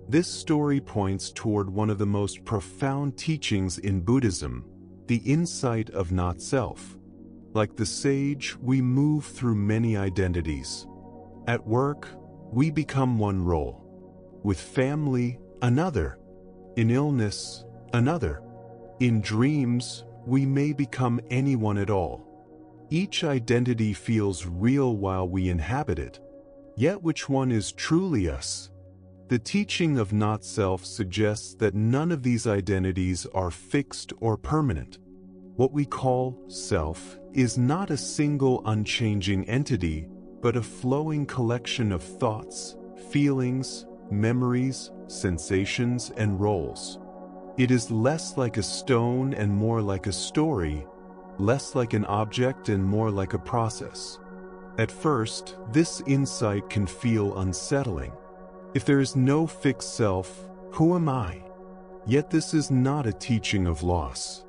This story points toward one of the most profound teachings in Buddhism, the insight of not-self. Like the sage, we move through many identities. At work, we become one role. With family, another. In illness, another. In dreams, we may become anyone at all. Each identity feels real while we inhabit it. Yet which one is truly us? The teaching of not-self suggests that none of these identities are fixed or permanent. What we call self is not a single unchanging entity, but a flowing collection of thoughts, feelings, memories, sensations, and roles. It is less like a stone and more like a story, less like an object and more like a process. At first, this insight can feel unsettling. If there is no fixed self, who am I? Yet this is not a teaching of loss.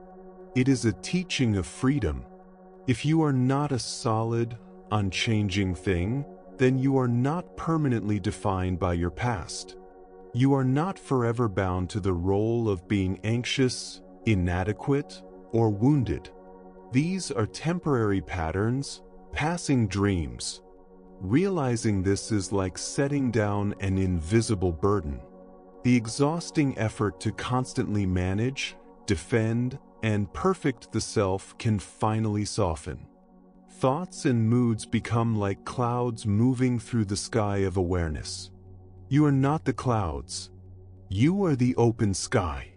It is a teaching of freedom. If you are not a solid, unchanging thing, then you are not permanently defined by your past. You are not forever bound to the role of being anxious, inadequate, or wounded. These are temporary patterns, passing dreams. Realizing this is like setting down an invisible burden. The exhausting effort to constantly manage, defend, and perfect the self can finally soften. Thoughts and moods become like clouds moving through the sky of awareness. You are not the clouds. You are the open sky.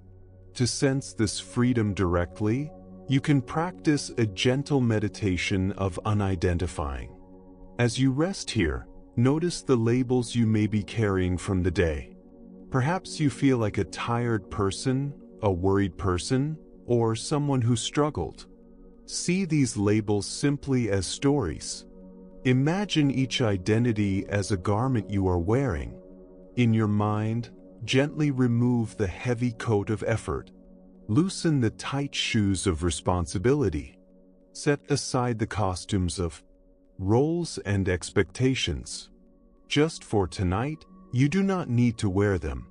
To sense this freedom directly, you can practice a gentle meditation of unidentifying. As you rest here, notice the labels you may be carrying from the day. Perhaps you feel like a tired person, a worried person, or someone who struggled. See these labels simply as stories. Imagine each identity as a garment you are wearing. In your mind, gently remove the heavy coat of effort. Loosen the tight shoes of responsibility. Set aside the costumes of roles and expectations. Just for tonight, you do not need to wear them.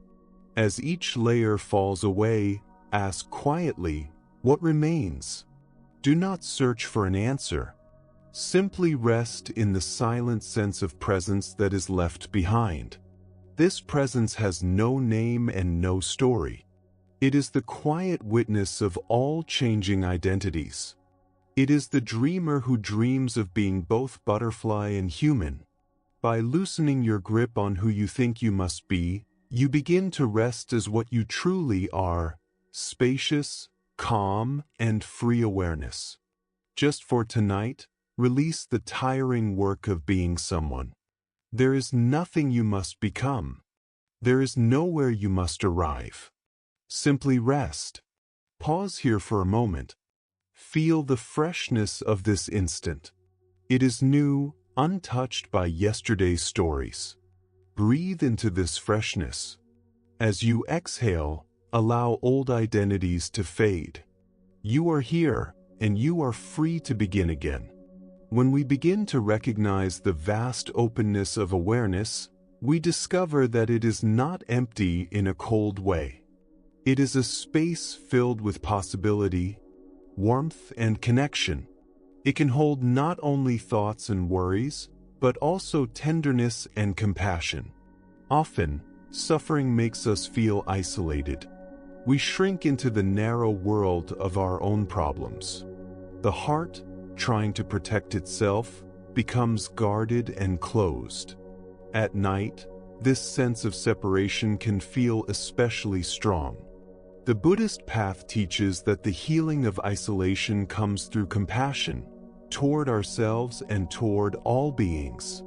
As each layer falls away, ask quietly, what remains? Do not search for an answer. Simply rest in the silent sense of presence that is left behind. This presence has no name and no story. It is the quiet witness of all changing identities. It is the dreamer who dreams of being both butterfly and human. By loosening your grip on who you think you must be, you begin to rest as what you truly are, spacious, calm, and free awareness. Just for tonight, release the tiring work of being someone. There is nothing you must become. There is nowhere you must arrive. Simply rest. Pause here for a moment. Feel the freshness of this instant. It is new, untouched by yesterday's stories. Breathe into this freshness. As you exhale, allow old identities to fade. You are here, and you are free to begin again. When we begin to recognize the vast openness of awareness, we discover that it is not empty in a cold way. It is a space filled with possibility, warmth, and connection. It can hold not only thoughts and worries, but also tenderness and compassion. Often, suffering makes us feel isolated. We shrink into the narrow world of our own problems. The heart, trying to protect itself, becomes guarded and closed. At night, this sense of separation can feel especially strong. The Buddhist path teaches that the healing of isolation comes through compassion, toward ourselves and toward all beings.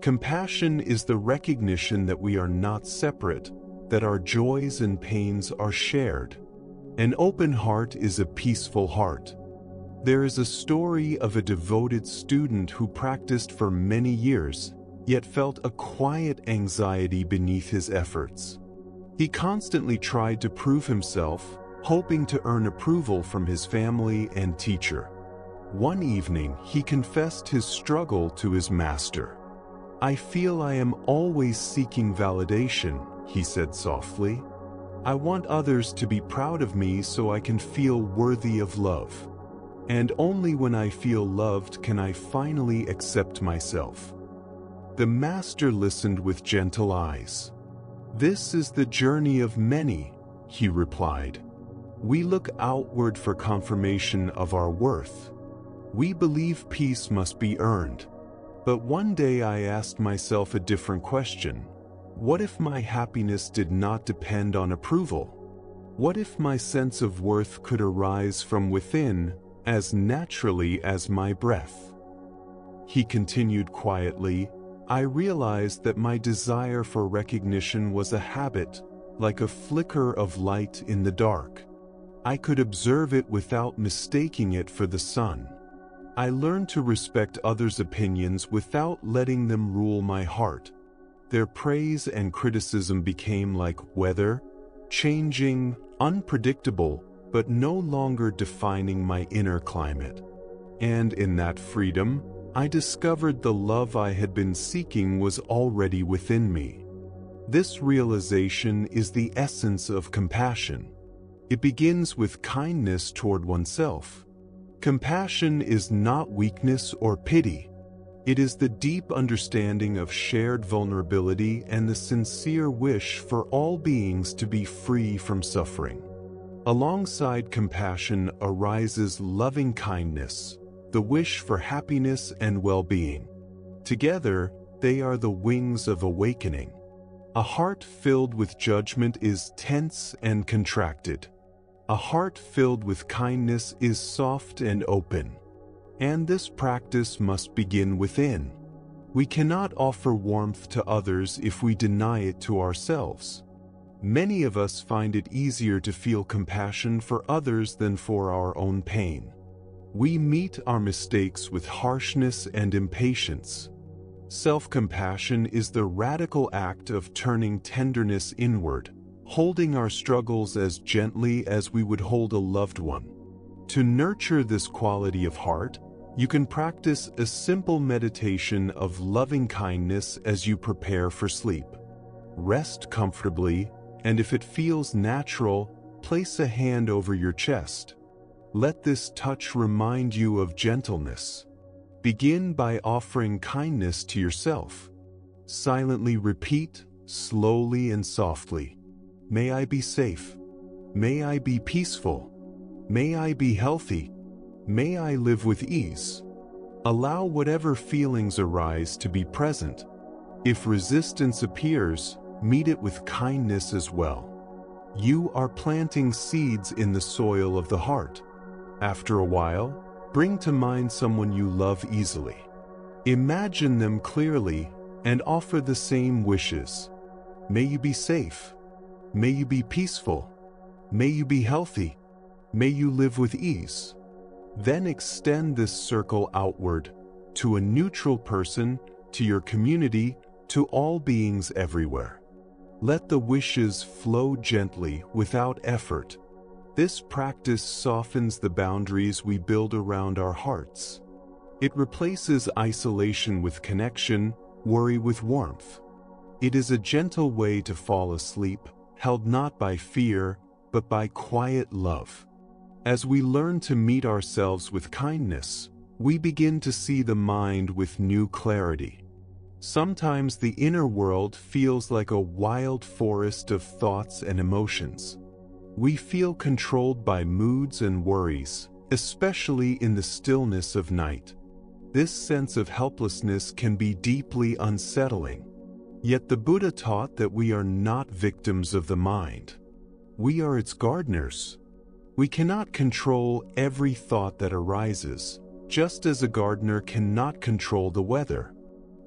Compassion is the recognition that we are not separate, that our joys and pains are shared. An open heart is a peaceful heart. There is a story of a devoted student who practiced for many years, yet felt a quiet anxiety beneath his efforts. He constantly tried to prove himself, hoping to earn approval from his family and teacher. One evening, he confessed his struggle to his master. "I feel I am always seeking validation," he said softly. "I want others to be proud of me so I can feel worthy of love." And only when I feel loved can I finally accept myself." The master listened with gentle eyes. "This is the journey of many," he replied. "We look outward for confirmation of our worth. We believe peace must be earned. But one day I asked myself a different question. What if my happiness did not depend on approval? What if my sense of worth could arise from within as naturally as my breath?" He continued quietly, "I realized that my desire for recognition was a habit, like a flicker of light in the dark. I could observe it without mistaking it for the sun. I learned to respect others' opinions without letting them rule my heart. Their praise and criticism became like weather, changing, unpredictable, but no longer defining my inner climate. And in that freedom, I discovered the love I had been seeking was already within me. This realization is the essence of compassion. It begins with kindness toward oneself. Compassion is not weakness or pity. It is the deep understanding of shared vulnerability and the sincere wish for all beings to be free from suffering. Alongside compassion arises loving kindness, the wish for happiness and well-being. Together, they are the wings of awakening. A heart filled with judgment is tense and contracted. A heart filled with kindness is soft and open. And this practice must begin within. We cannot offer warmth to others if we deny it to ourselves. Many of us find it easier to feel compassion for others than for our own pain. We meet our mistakes with harshness and impatience. Self-compassion is the radical act of turning tenderness inward, holding our struggles as gently as we would hold a loved one. To nurture this quality of heart, you can practice a simple meditation of loving kindness as you prepare for sleep. Rest comfortably, and if it feels natural, place a hand over your chest. Let this touch remind you of gentleness. Begin by offering kindness to yourself. Silently repeat, slowly and softly, "May I be safe. May I be peaceful. May I be healthy. May I live with ease." Allow whatever feelings arise to be present. If resistance appears, meet it with kindness as well. You are planting seeds in the soil of the heart. After a while, bring to mind someone you love easily. Imagine them clearly and offer the same wishes. May you be safe. May you be peaceful. May you be healthy. May you live with ease. Then extend this circle outward, to a neutral person, to your community, to all beings everywhere. Let the wishes flow gently, without effort. This practice softens the boundaries we build around our hearts. It replaces isolation with connection, worry with warmth. It is a gentle way to fall asleep, held not by fear, but by quiet love. As we learn to meet ourselves with kindness, we begin to see the mind with new clarity. Sometimes the inner world feels like a wild forest of thoughts and emotions. We feel controlled by moods and worries, especially in the stillness of night. This sense of helplessness can be deeply unsettling. Yet the Buddha taught that we are not victims of the mind. We are its gardeners. We cannot control every thought that arises, just as a gardener cannot control the weather.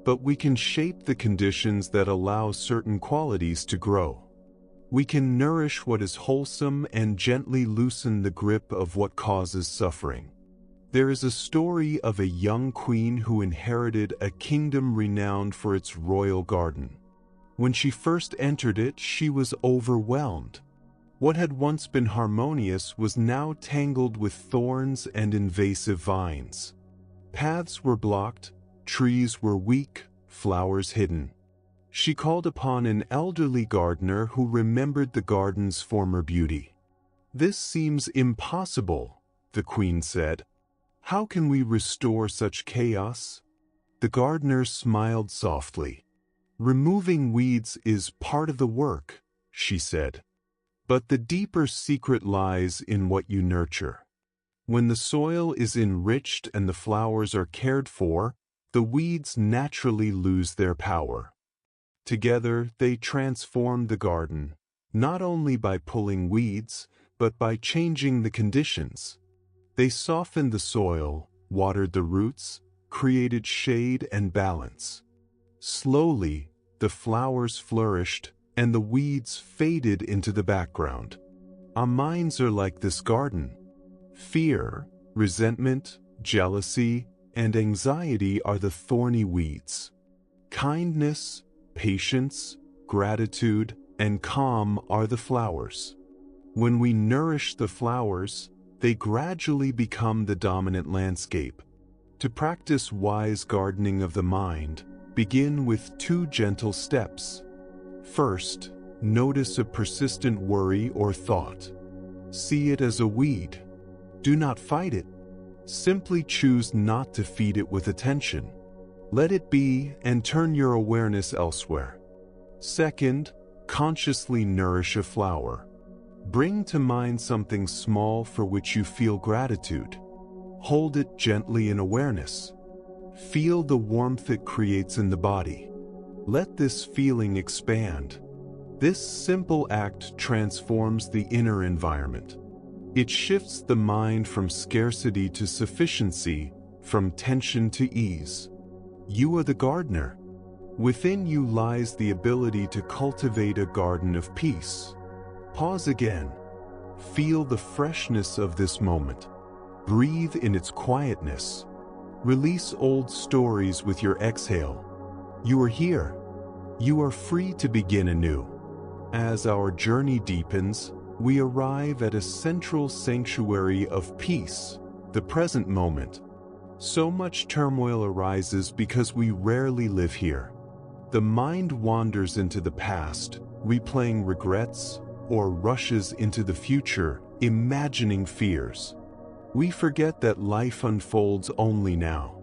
But we can shape the conditions that allow certain qualities to grow. We can nourish what is wholesome and gently loosen the grip of what causes suffering. There is a story of a young queen who inherited a kingdom renowned for its royal garden. When she first entered it, she was overwhelmed. What had once been harmonious was now tangled with thorns and invasive vines. Paths were blocked, trees were weak, flowers hidden. She called upon an elderly gardener who remembered the garden's former beauty. "This seems impossible," the queen said. How can we restore such chaos? The gardener smiled softly. Removing weeds is part of the work, she said. But the deeper secret lies in what you nurture. When the soil is enriched and the flowers are cared for, the weeds naturally lose their power. Together, they transform the garden, not only by pulling weeds, but by changing the conditions. They softened the soil, watered the roots, created shade and balance. Slowly, the flowers flourished, and the weeds faded into the background. Our minds are like this garden. Fear, resentment, jealousy, and anxiety are the thorny weeds. Kindness, patience, gratitude, and calm are the flowers. When we nourish the flowers, they gradually become the dominant landscape. To practice wise gardening of the mind, begin with 2 gentle steps. First, notice a persistent worry or thought. See it as a weed. Do not fight it. Simply choose not to feed it with attention. Let it be and turn your awareness elsewhere. Second, consciously nourish a flower. Bring to mind something small for which you feel gratitude. Hold it gently in awareness. Feel the warmth it creates in the body. Let this feeling expand. This simple act transforms the inner environment. It shifts the mind from scarcity to sufficiency, from tension to ease. You are the gardener. Within you lies the ability to cultivate a garden of peace. Pause again. Feel the freshness of this moment. Breathe in its quietness. Release old stories with your exhale. You are here. You are free to begin anew. As our journey deepens, we arrive at a central sanctuary of peace, the present moment. So much turmoil arises because we rarely live here. The mind wanders into the past, replaying regrets, or rushes into the future, imagining fears. We forget that life unfolds only now.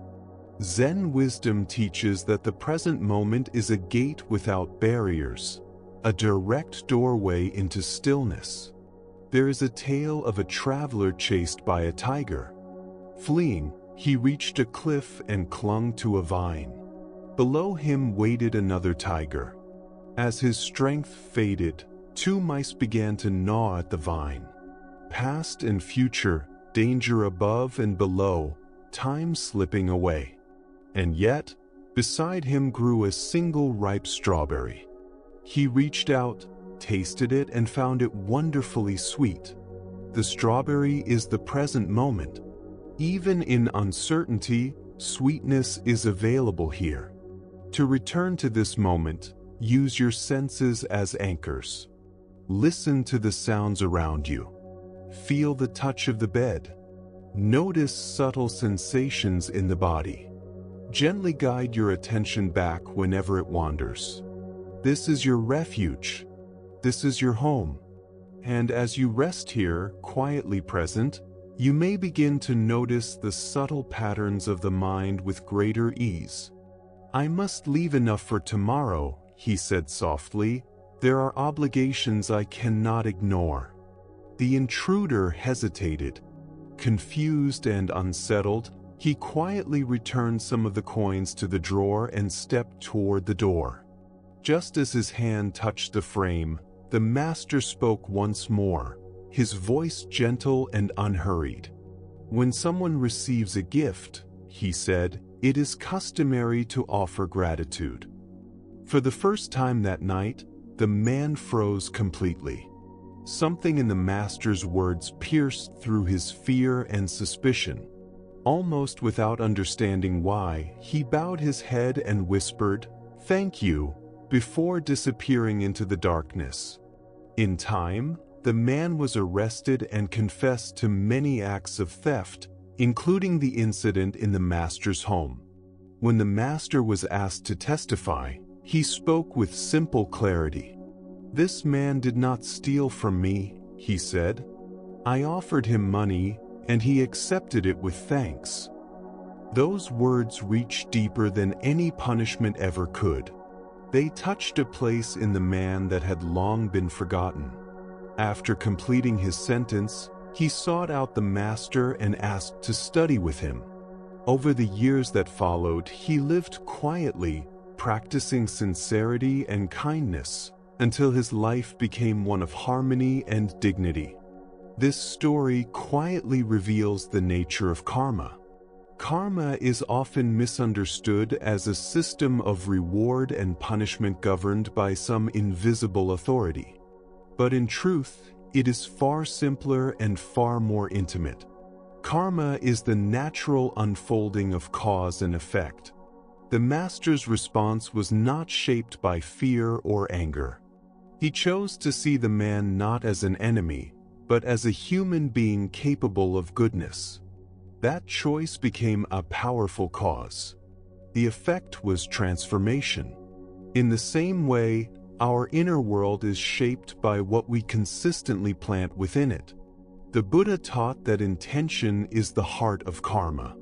Zen wisdom teaches that the present moment is a gate without barriers, a direct doorway into stillness. There is a tale of a traveler chased by a tiger. Fleeing, he reached a cliff and clung to a vine. Below him waited another tiger. As his strength faded, 2 mice began to gnaw at the vine. Past and future, danger above and below, time slipping away. And yet, beside him grew a single ripe strawberry. He reached out, tasted it, and found it wonderfully sweet. The strawberry is the present moment. Even in uncertainty, sweetness is available here. To return to this moment, use your senses as anchors. Listen to the sounds around you. Feel the touch of the bed. Notice subtle sensations in the body. Gently guide your attention back whenever it wanders. This is your refuge. This is your home. And as you rest here, quietly present, you may begin to notice the subtle patterns of the mind with greater ease. I must leave enough for tomorrow, he said softly. There are obligations I cannot ignore. The intruder hesitated. Confused and unsettled, he quietly returned some of the coins to the drawer and stepped toward the door. Just as his hand touched the frame, the master spoke once more, his voice gentle and unhurried. When someone receives a gift, he said, it is customary to offer gratitude. For the first time that night, the man froze completely. Something in the master's words pierced through his fear and suspicion. Almost without understanding why, he bowed his head and whispered, "Thank you," before disappearing into the darkness. In time, the man was arrested and confessed to many acts of theft, including the incident in the master's home. When the master was asked to testify, he spoke with simple clarity. "This man did not steal from me," he said. "I offered him money, and he accepted it with thanks. Those words reached deeper than any punishment ever could. They touched a place in the man that had long been forgotten. After completing his sentence, he sought out the master and asked to study with him. Over the years that followed, he lived quietly, practicing sincerity and kindness, until his life became one of harmony and dignity. This story quietly reveals the nature of karma. Karma is often misunderstood as a system of reward and punishment governed by some invisible authority. But in truth, it is far simpler and far more intimate. Karma is the natural unfolding of cause and effect. The master's response was not shaped by fear or anger. He chose to see the man not as an enemy, but as a human being capable of goodness. That choice became a powerful cause. The effect was transformation. In the same way, our inner world is shaped by what we consistently plant within it. The Buddha taught that intention is the heart of karma.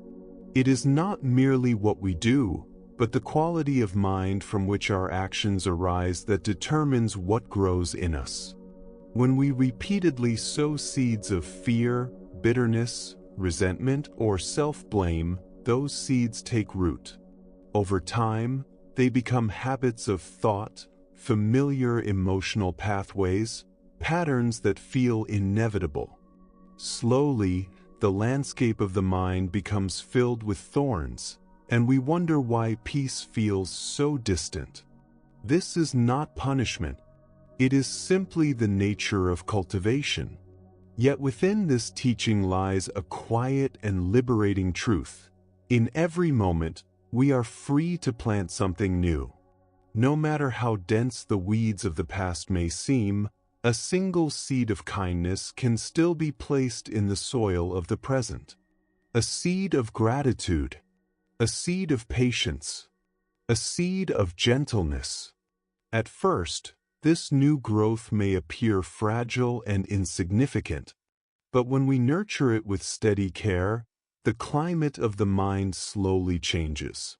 It is not merely what we do, but the quality of mind from which our actions arise that determines what grows in us. When we repeatedly sow seeds of fear, bitterness, resentment, or self-blame, those seeds take root. Over time, they become habits of thought, familiar emotional pathways, patterns that feel inevitable. Slowly, the landscape of the mind becomes filled with thorns, and we wonder why peace feels so distant. This is not punishment. It is simply the nature of cultivation. Yet within this teaching lies a quiet and liberating truth. In every moment, we are free to plant something new. No matter how dense the weeds of the past may seem, a single seed of kindness can still be placed in the soil of the present. A seed of gratitude, a seed of patience, a seed of gentleness. At first, this new growth may appear fragile and insignificant, but when we nurture it with steady care, the climate of the mind slowly changes.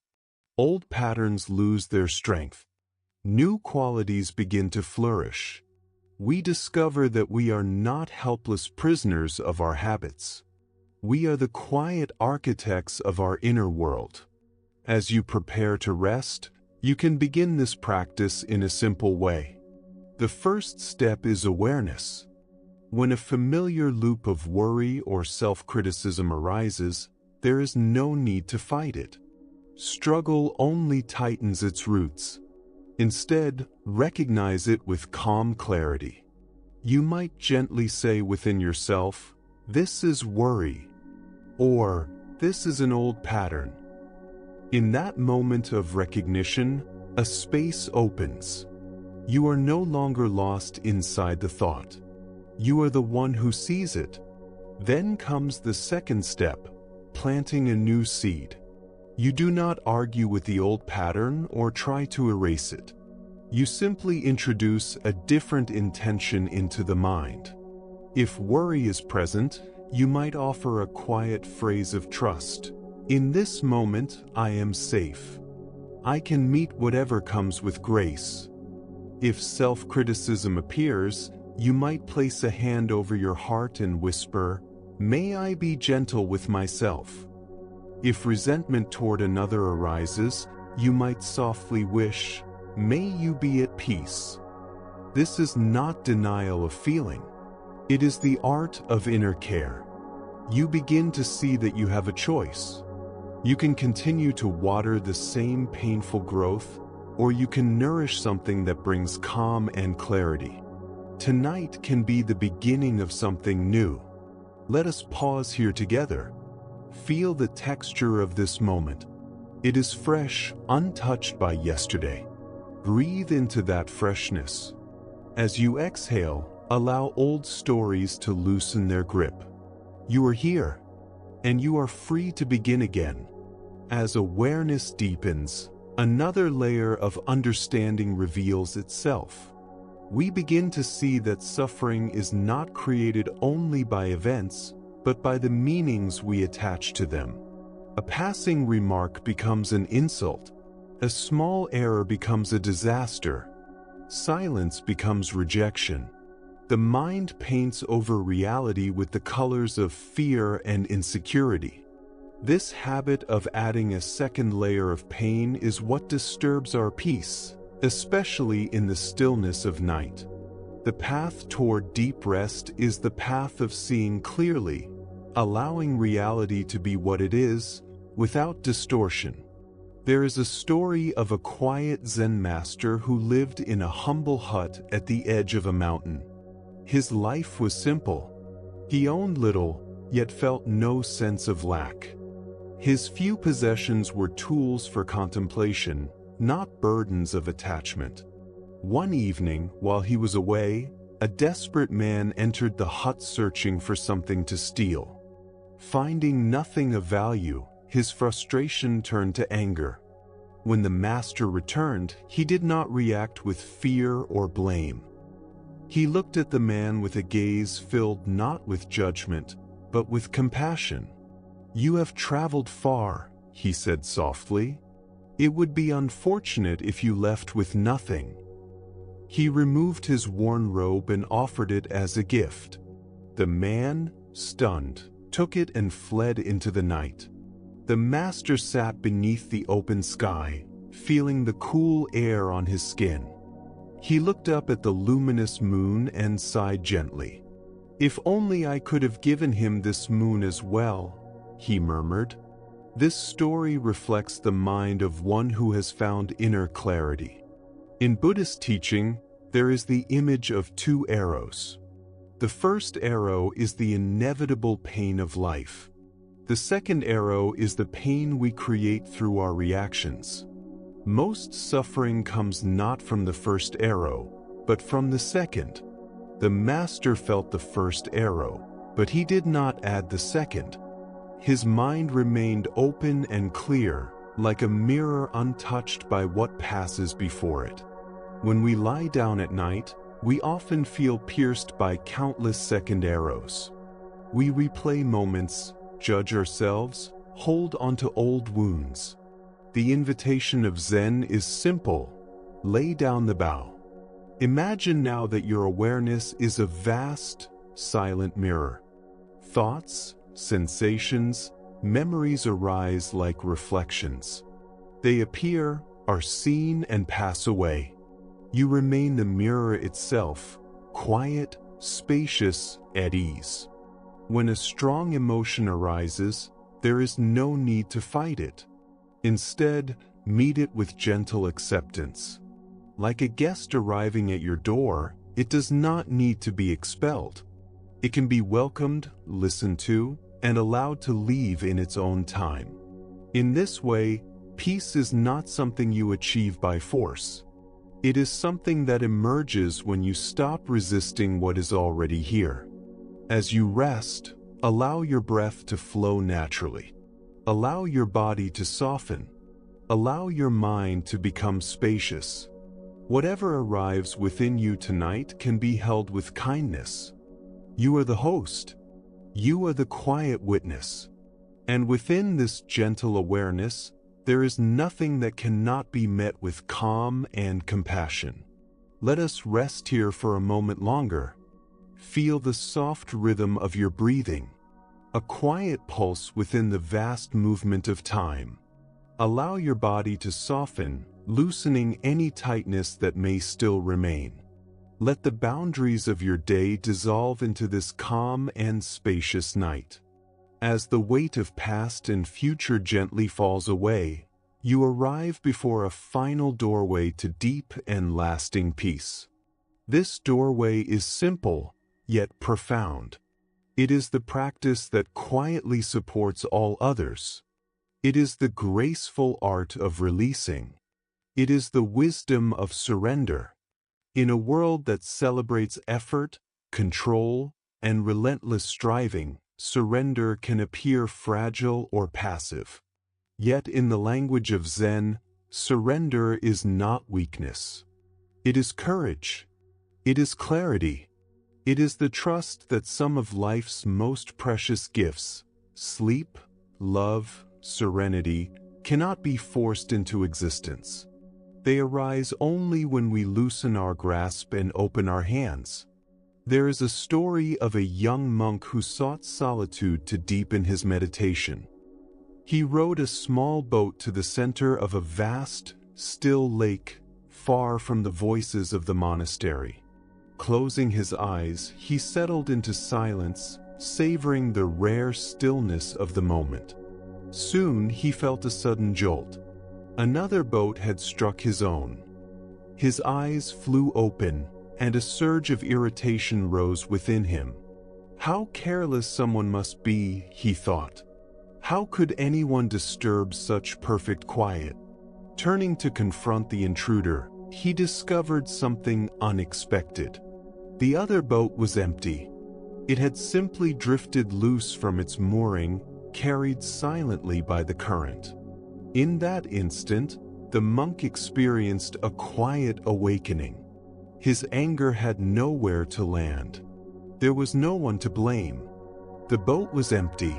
Old patterns lose their strength. New qualities begin to flourish. We discover that we are not helpless prisoners of our habits. We are the quiet architects of our inner world. As you prepare to rest, you can begin this practice in a simple way. The first step is awareness. When a familiar loop of worry or self-criticism arises, there is no need to fight it. Struggle only tightens its roots. Instead, recognize it with calm clarity. You might gently say within yourself, "This is worry," or "This is an old pattern." In that moment of recognition, a space opens. You are no longer lost inside the thought. You are the one who sees it. Then comes the second step, planting a new seed. You do not argue with the old pattern or try to erase it. You simply introduce a different intention into the mind. If worry is present, you might offer a quiet phrase of trust. In this moment, I am safe. I can meet whatever comes with grace. If self-criticism appears, you might place a hand over your heart and whisper, "May I be gentle with myself." If resentment toward another arises, you might softly wish, "May you be at peace." This is not denial of feeling. It is the art of inner care. You begin to see that you have a choice. You can continue to water the same painful growth, or you can nourish something that brings calm and clarity. Tonight can be the beginning of something new. Let us pause here together. Feel the texture of this moment. It is fresh, untouched by yesterday. Breathe into that freshness. As you exhale, allow old stories to loosen their grip. You are here, and you are free to begin again. As awareness deepens, another layer of understanding reveals itself. We begin to see that suffering is not created only by events, but by the meanings we attach to them. A passing remark becomes an insult. A small error becomes a disaster. Silence becomes rejection. The mind paints over reality with the colors of fear and insecurity. This habit of adding a second layer of pain is what disturbs our peace, especially in the stillness of night. The path toward deep rest is the path of seeing clearly, allowing reality to be what it is, without distortion. There is a story of a quiet Zen master who lived in a humble hut at the edge of a mountain. His life was simple. He owned little, yet felt no sense of lack. His few possessions were tools for contemplation, not burdens of attachment. One evening, while he was away, a desperate man entered the hut searching for something to steal. Finding nothing of value, his frustration turned to anger. When the master returned, he did not react with fear or blame. He looked at the man with a gaze filled not with judgment, but with compassion. "You have traveled far," he said softly. "It would be unfortunate if you left with nothing." He removed his worn robe and offered it as a gift. The man, stunned, took it and fled into the night. The master sat beneath the open sky, feeling the cool air on his skin. He looked up at the luminous moon and sighed gently. "If only I could have given him this moon as well," he murmured. This story reflects the mind of one who has found inner clarity. In Buddhist teaching, there is the image of two arrows. The first arrow is the inevitable pain of life. The second arrow is the pain we create through our reactions. Most suffering comes not from the first arrow, but from the second. The master felt the first arrow, but he did not add the second. His mind remained open and clear, like a mirror untouched by what passes before it. When we lie down at night, we often feel pierced by countless second arrows. We replay moments, judge ourselves, hold onto old wounds. The invitation of Zen is simple: lay down the bow. Imagine now that your awareness is a vast, silent mirror. Thoughts, sensations, memories arise like reflections. They appear, are seen, and pass away. You remain the mirror itself, quiet, spacious, at ease. When a strong emotion arises, there is no need to fight it. Instead, meet it with gentle acceptance. Like a guest arriving at your door, it does not need to be expelled. It can be welcomed, listened to, and allowed to leave in its own time. In this way, peace is not something you achieve by force. It is something that emerges when you stop resisting what is already here. As you rest, allow your breath to flow naturally. Allow your body to soften. Allow your mind to become spacious. Whatever arrives within you tonight can be held with kindness. You are the host. You are the quiet witness. And within this gentle awareness, there is nothing that cannot be met with calm and compassion. Let us rest here for a moment longer. Feel the soft rhythm of your breathing, a quiet pulse within the vast movement of time. Allow your body to soften, loosening any tightness that may still remain. Let the boundaries of your day dissolve into this calm and spacious night. As the weight of past and future gently falls away, you arrive before a final doorway to deep and lasting peace. This doorway is simple, yet profound. It is the practice that quietly supports all others. It is the graceful art of releasing. It is the wisdom of surrender. In a world that celebrates effort, control, and relentless striving, surrender can appear fragile or passive. Yet in the language of Zen, surrender is not weakness. It is courage. It is clarity. It is the trust that some of life's most precious gifts, sleep, love, serenity, cannot be forced into existence. They arise only when we loosen our grasp and open our hands. There is a story of a young monk who sought solitude to deepen his meditation. He rowed a small boat to the center of a vast, still lake, far from the voices of the monastery. Closing his eyes, he settled into silence, savoring the rare stillness of the moment. Soon he felt a sudden jolt. Another boat had struck his own. His eyes flew open, and a surge of irritation rose within him. How careless someone must be, he thought. How could anyone disturb such perfect quiet? Turning to confront the intruder, he discovered something unexpected. The other boat was empty. It had simply drifted loose from its mooring, carried silently by the current. In that instant, the monk experienced a quiet awakening. His anger had nowhere to land. There was no one to blame. The boat was empty.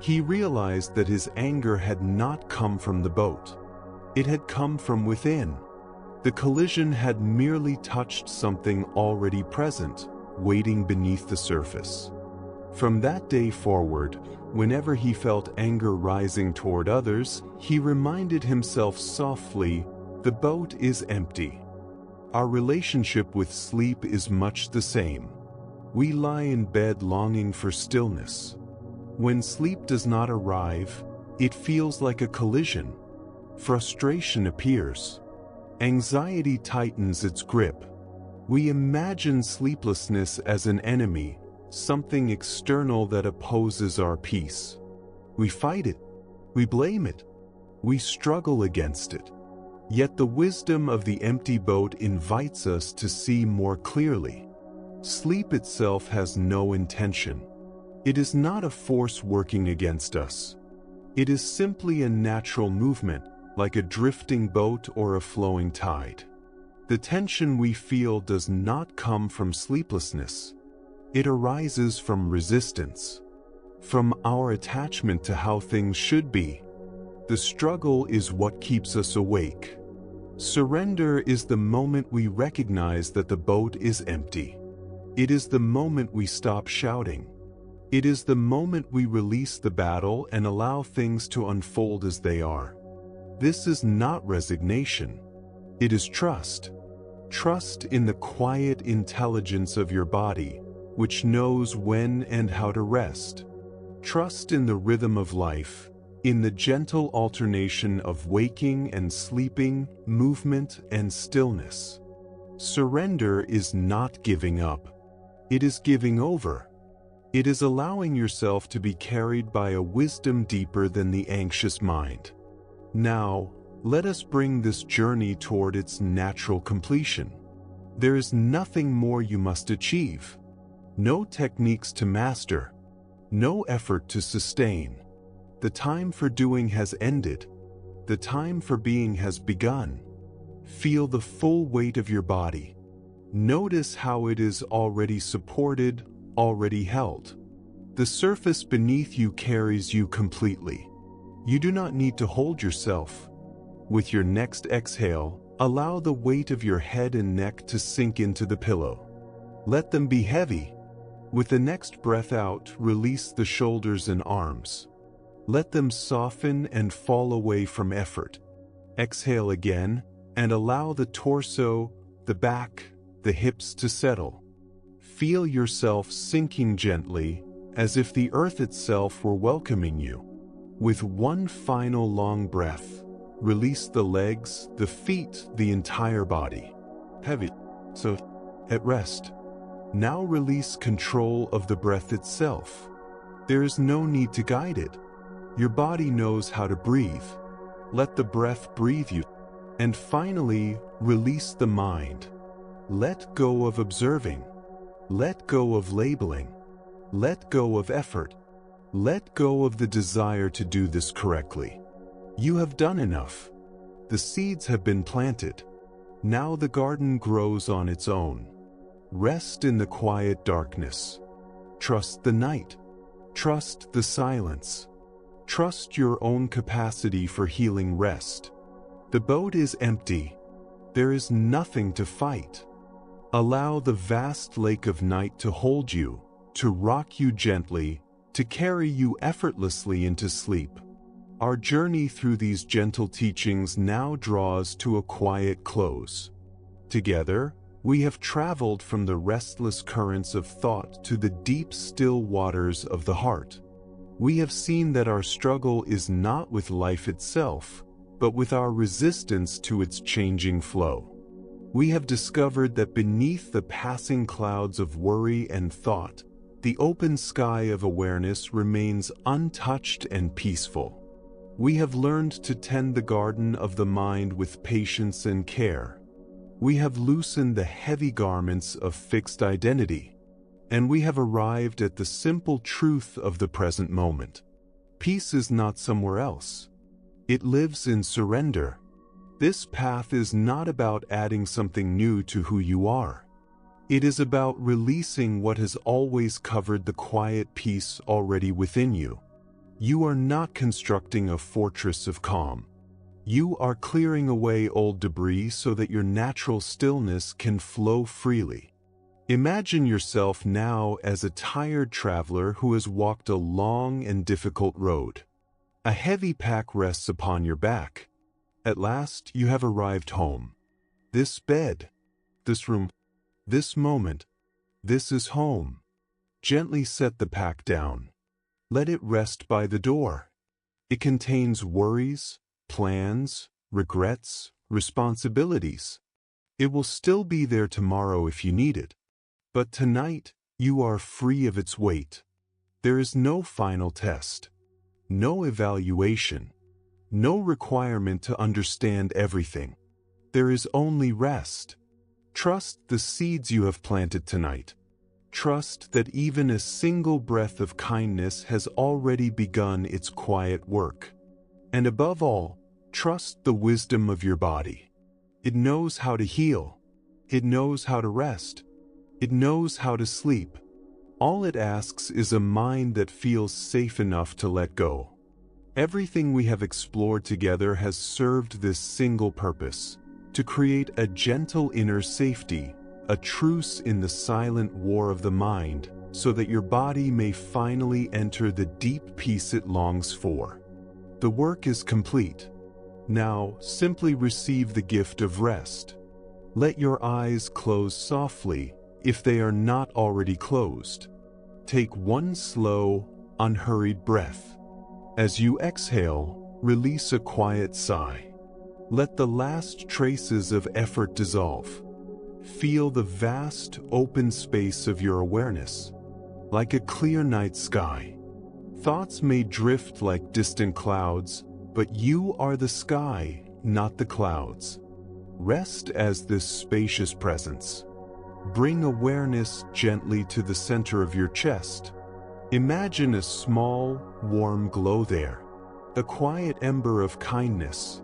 He realized that his anger had not come from the boat. It had come from within. The collision had merely touched something already present, waiting beneath the surface. From that day forward, whenever he felt anger rising toward others, he reminded himself softly, "The boat is empty." Our relationship with sleep is much the same. We lie in bed longing for stillness. When sleep does not arrive, it feels like a collision. Frustration appears. Anxiety tightens its grip. We imagine sleeplessness as an enemy, something external that opposes our peace. We fight it. We blame it. We struggle against it. Yet the wisdom of the empty boat invites us to see more clearly. Sleep itself has no intention. It is not a force working against us. It is simply a natural movement, like a drifting boat or a flowing tide. The tension we feel does not come from sleeplessness. It arises from resistance, from our attachment to how things should be. The struggle is what keeps us awake. Surrender is the moment we recognize that the boat is empty. It is the moment we stop shouting. It is the moment we release the battle and allow things to unfold as they are. This is not resignation. It is trust. Trust in the quiet intelligence of your body, which knows when and how to rest. Trust in the rhythm of life, in the gentle alternation of waking and sleeping, movement and stillness. Surrender is not giving up. It is giving over. It is allowing yourself to be carried by a wisdom deeper than the anxious mind. Now, let us bring this journey toward its natural completion. There is nothing more you must achieve. No techniques to master. No effort to sustain. The time for doing has ended. The time for being has begun. Feel the full weight of your body. Notice how it is already supported, already held. The surface beneath you carries you completely. You do not need to hold yourself. With your next exhale, allow the weight of your head and neck to sink into the pillow. Let them be heavy. With the next breath out, release the shoulders and arms. Let them soften and fall away from effort. Exhale again, and allow the torso, the back, the hips to settle. Feel yourself sinking gently, as if the earth itself were welcoming you. With one final long breath, release the legs, the feet, the entire body. Heavy. So, at rest. Now release control of the breath itself. There is no need to guide it. Your body knows how to breathe. Let the breath breathe you. And finally, release the mind. Let go of observing. Let go of labeling. Let go of effort. Let go of the desire to do this correctly. You have done enough. The seeds have been planted. Now the garden grows on its own. Rest in the quiet darkness. Trust the night. Trust the silence. Trust your own capacity for healing rest. The boat is empty. There is nothing to fight. Allow the vast lake of night to hold you, to rock you gently, to carry you effortlessly into sleep. Our journey through these gentle teachings now draws to a quiet close. Together, we have traveled from the restless currents of thought to the deep, still waters of the heart. We have seen that our struggle is not with life itself, but with our resistance to its changing flow. We have discovered that beneath the passing clouds of worry and thought, the open sky of awareness remains untouched and peaceful. We have learned to tend the garden of the mind with patience and care. We have loosened the heavy garments of fixed identity, and we have arrived at the simple truth of the present moment. Peace is not somewhere else. It lives in surrender. This path is not about adding something new to who you are. It is about releasing what has always covered the quiet peace already within you. You are not constructing a fortress of calm. You are clearing away old debris so that your natural stillness can flow freely. Imagine yourself now as a tired traveler who has walked a long and difficult road. A heavy pack rests upon your back. At last, you have arrived home. This bed, this room, this moment, this is home. Gently set the pack down. Let it rest by the door. It contains worries, plans, regrets, responsibilities. It will still be there tomorrow if you need it. But tonight, you are free of its weight. There is no final test, no evaluation, no requirement to understand everything. There is only rest. Trust the seeds you have planted tonight. Trust that even a single breath of kindness has already begun its quiet work. And above all, trust the wisdom of your body. It knows how to heal. It knows how to rest. It knows how to sleep. All it asks is a mind that feels safe enough to let go. Everything we have explored together has served this single purpose: to create a gentle inner safety, a truce in the silent war of the mind, so that your body may finally enter the deep peace it longs for. The work is complete. Now, simply receive the gift of rest. Let your eyes close softly, if they are not already closed. Take one slow, unhurried breath. As you exhale, release a quiet sigh. Let the last traces of effort dissolve. Feel the vast, open space of your awareness, like a clear night sky. Thoughts may drift like distant clouds, but you are the sky, not the clouds. Rest as this spacious presence. Bring awareness gently to the center of your chest. Imagine a small, warm glow there, a quiet ember of kindness.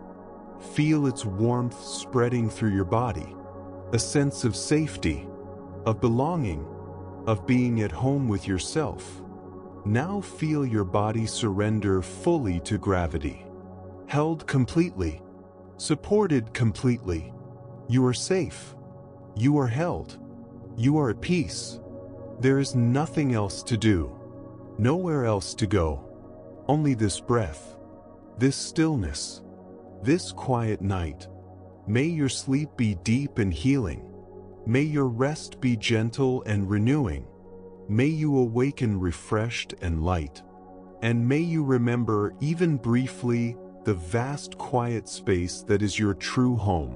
Feel its warmth spreading through your body. A sense of safety, of belonging, of being at home with yourself. Now feel your body surrender fully to gravity. Held completely, supported completely. You are safe. You are held. You are at peace. There is nothing else to do, nowhere else to go. Only this breath, this stillness, this quiet night. May your sleep be deep and healing. May your rest be gentle and renewing. May you awaken refreshed and light. And may you remember, even briefly, the vast quiet space that is your true home.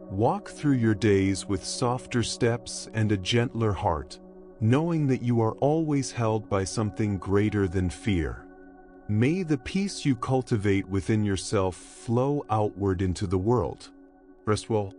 Walk through your days with softer steps and a gentler heart, knowing that you are always held by something greater than fear. May the peace you cultivate within yourself flow outward into the world. Rest well.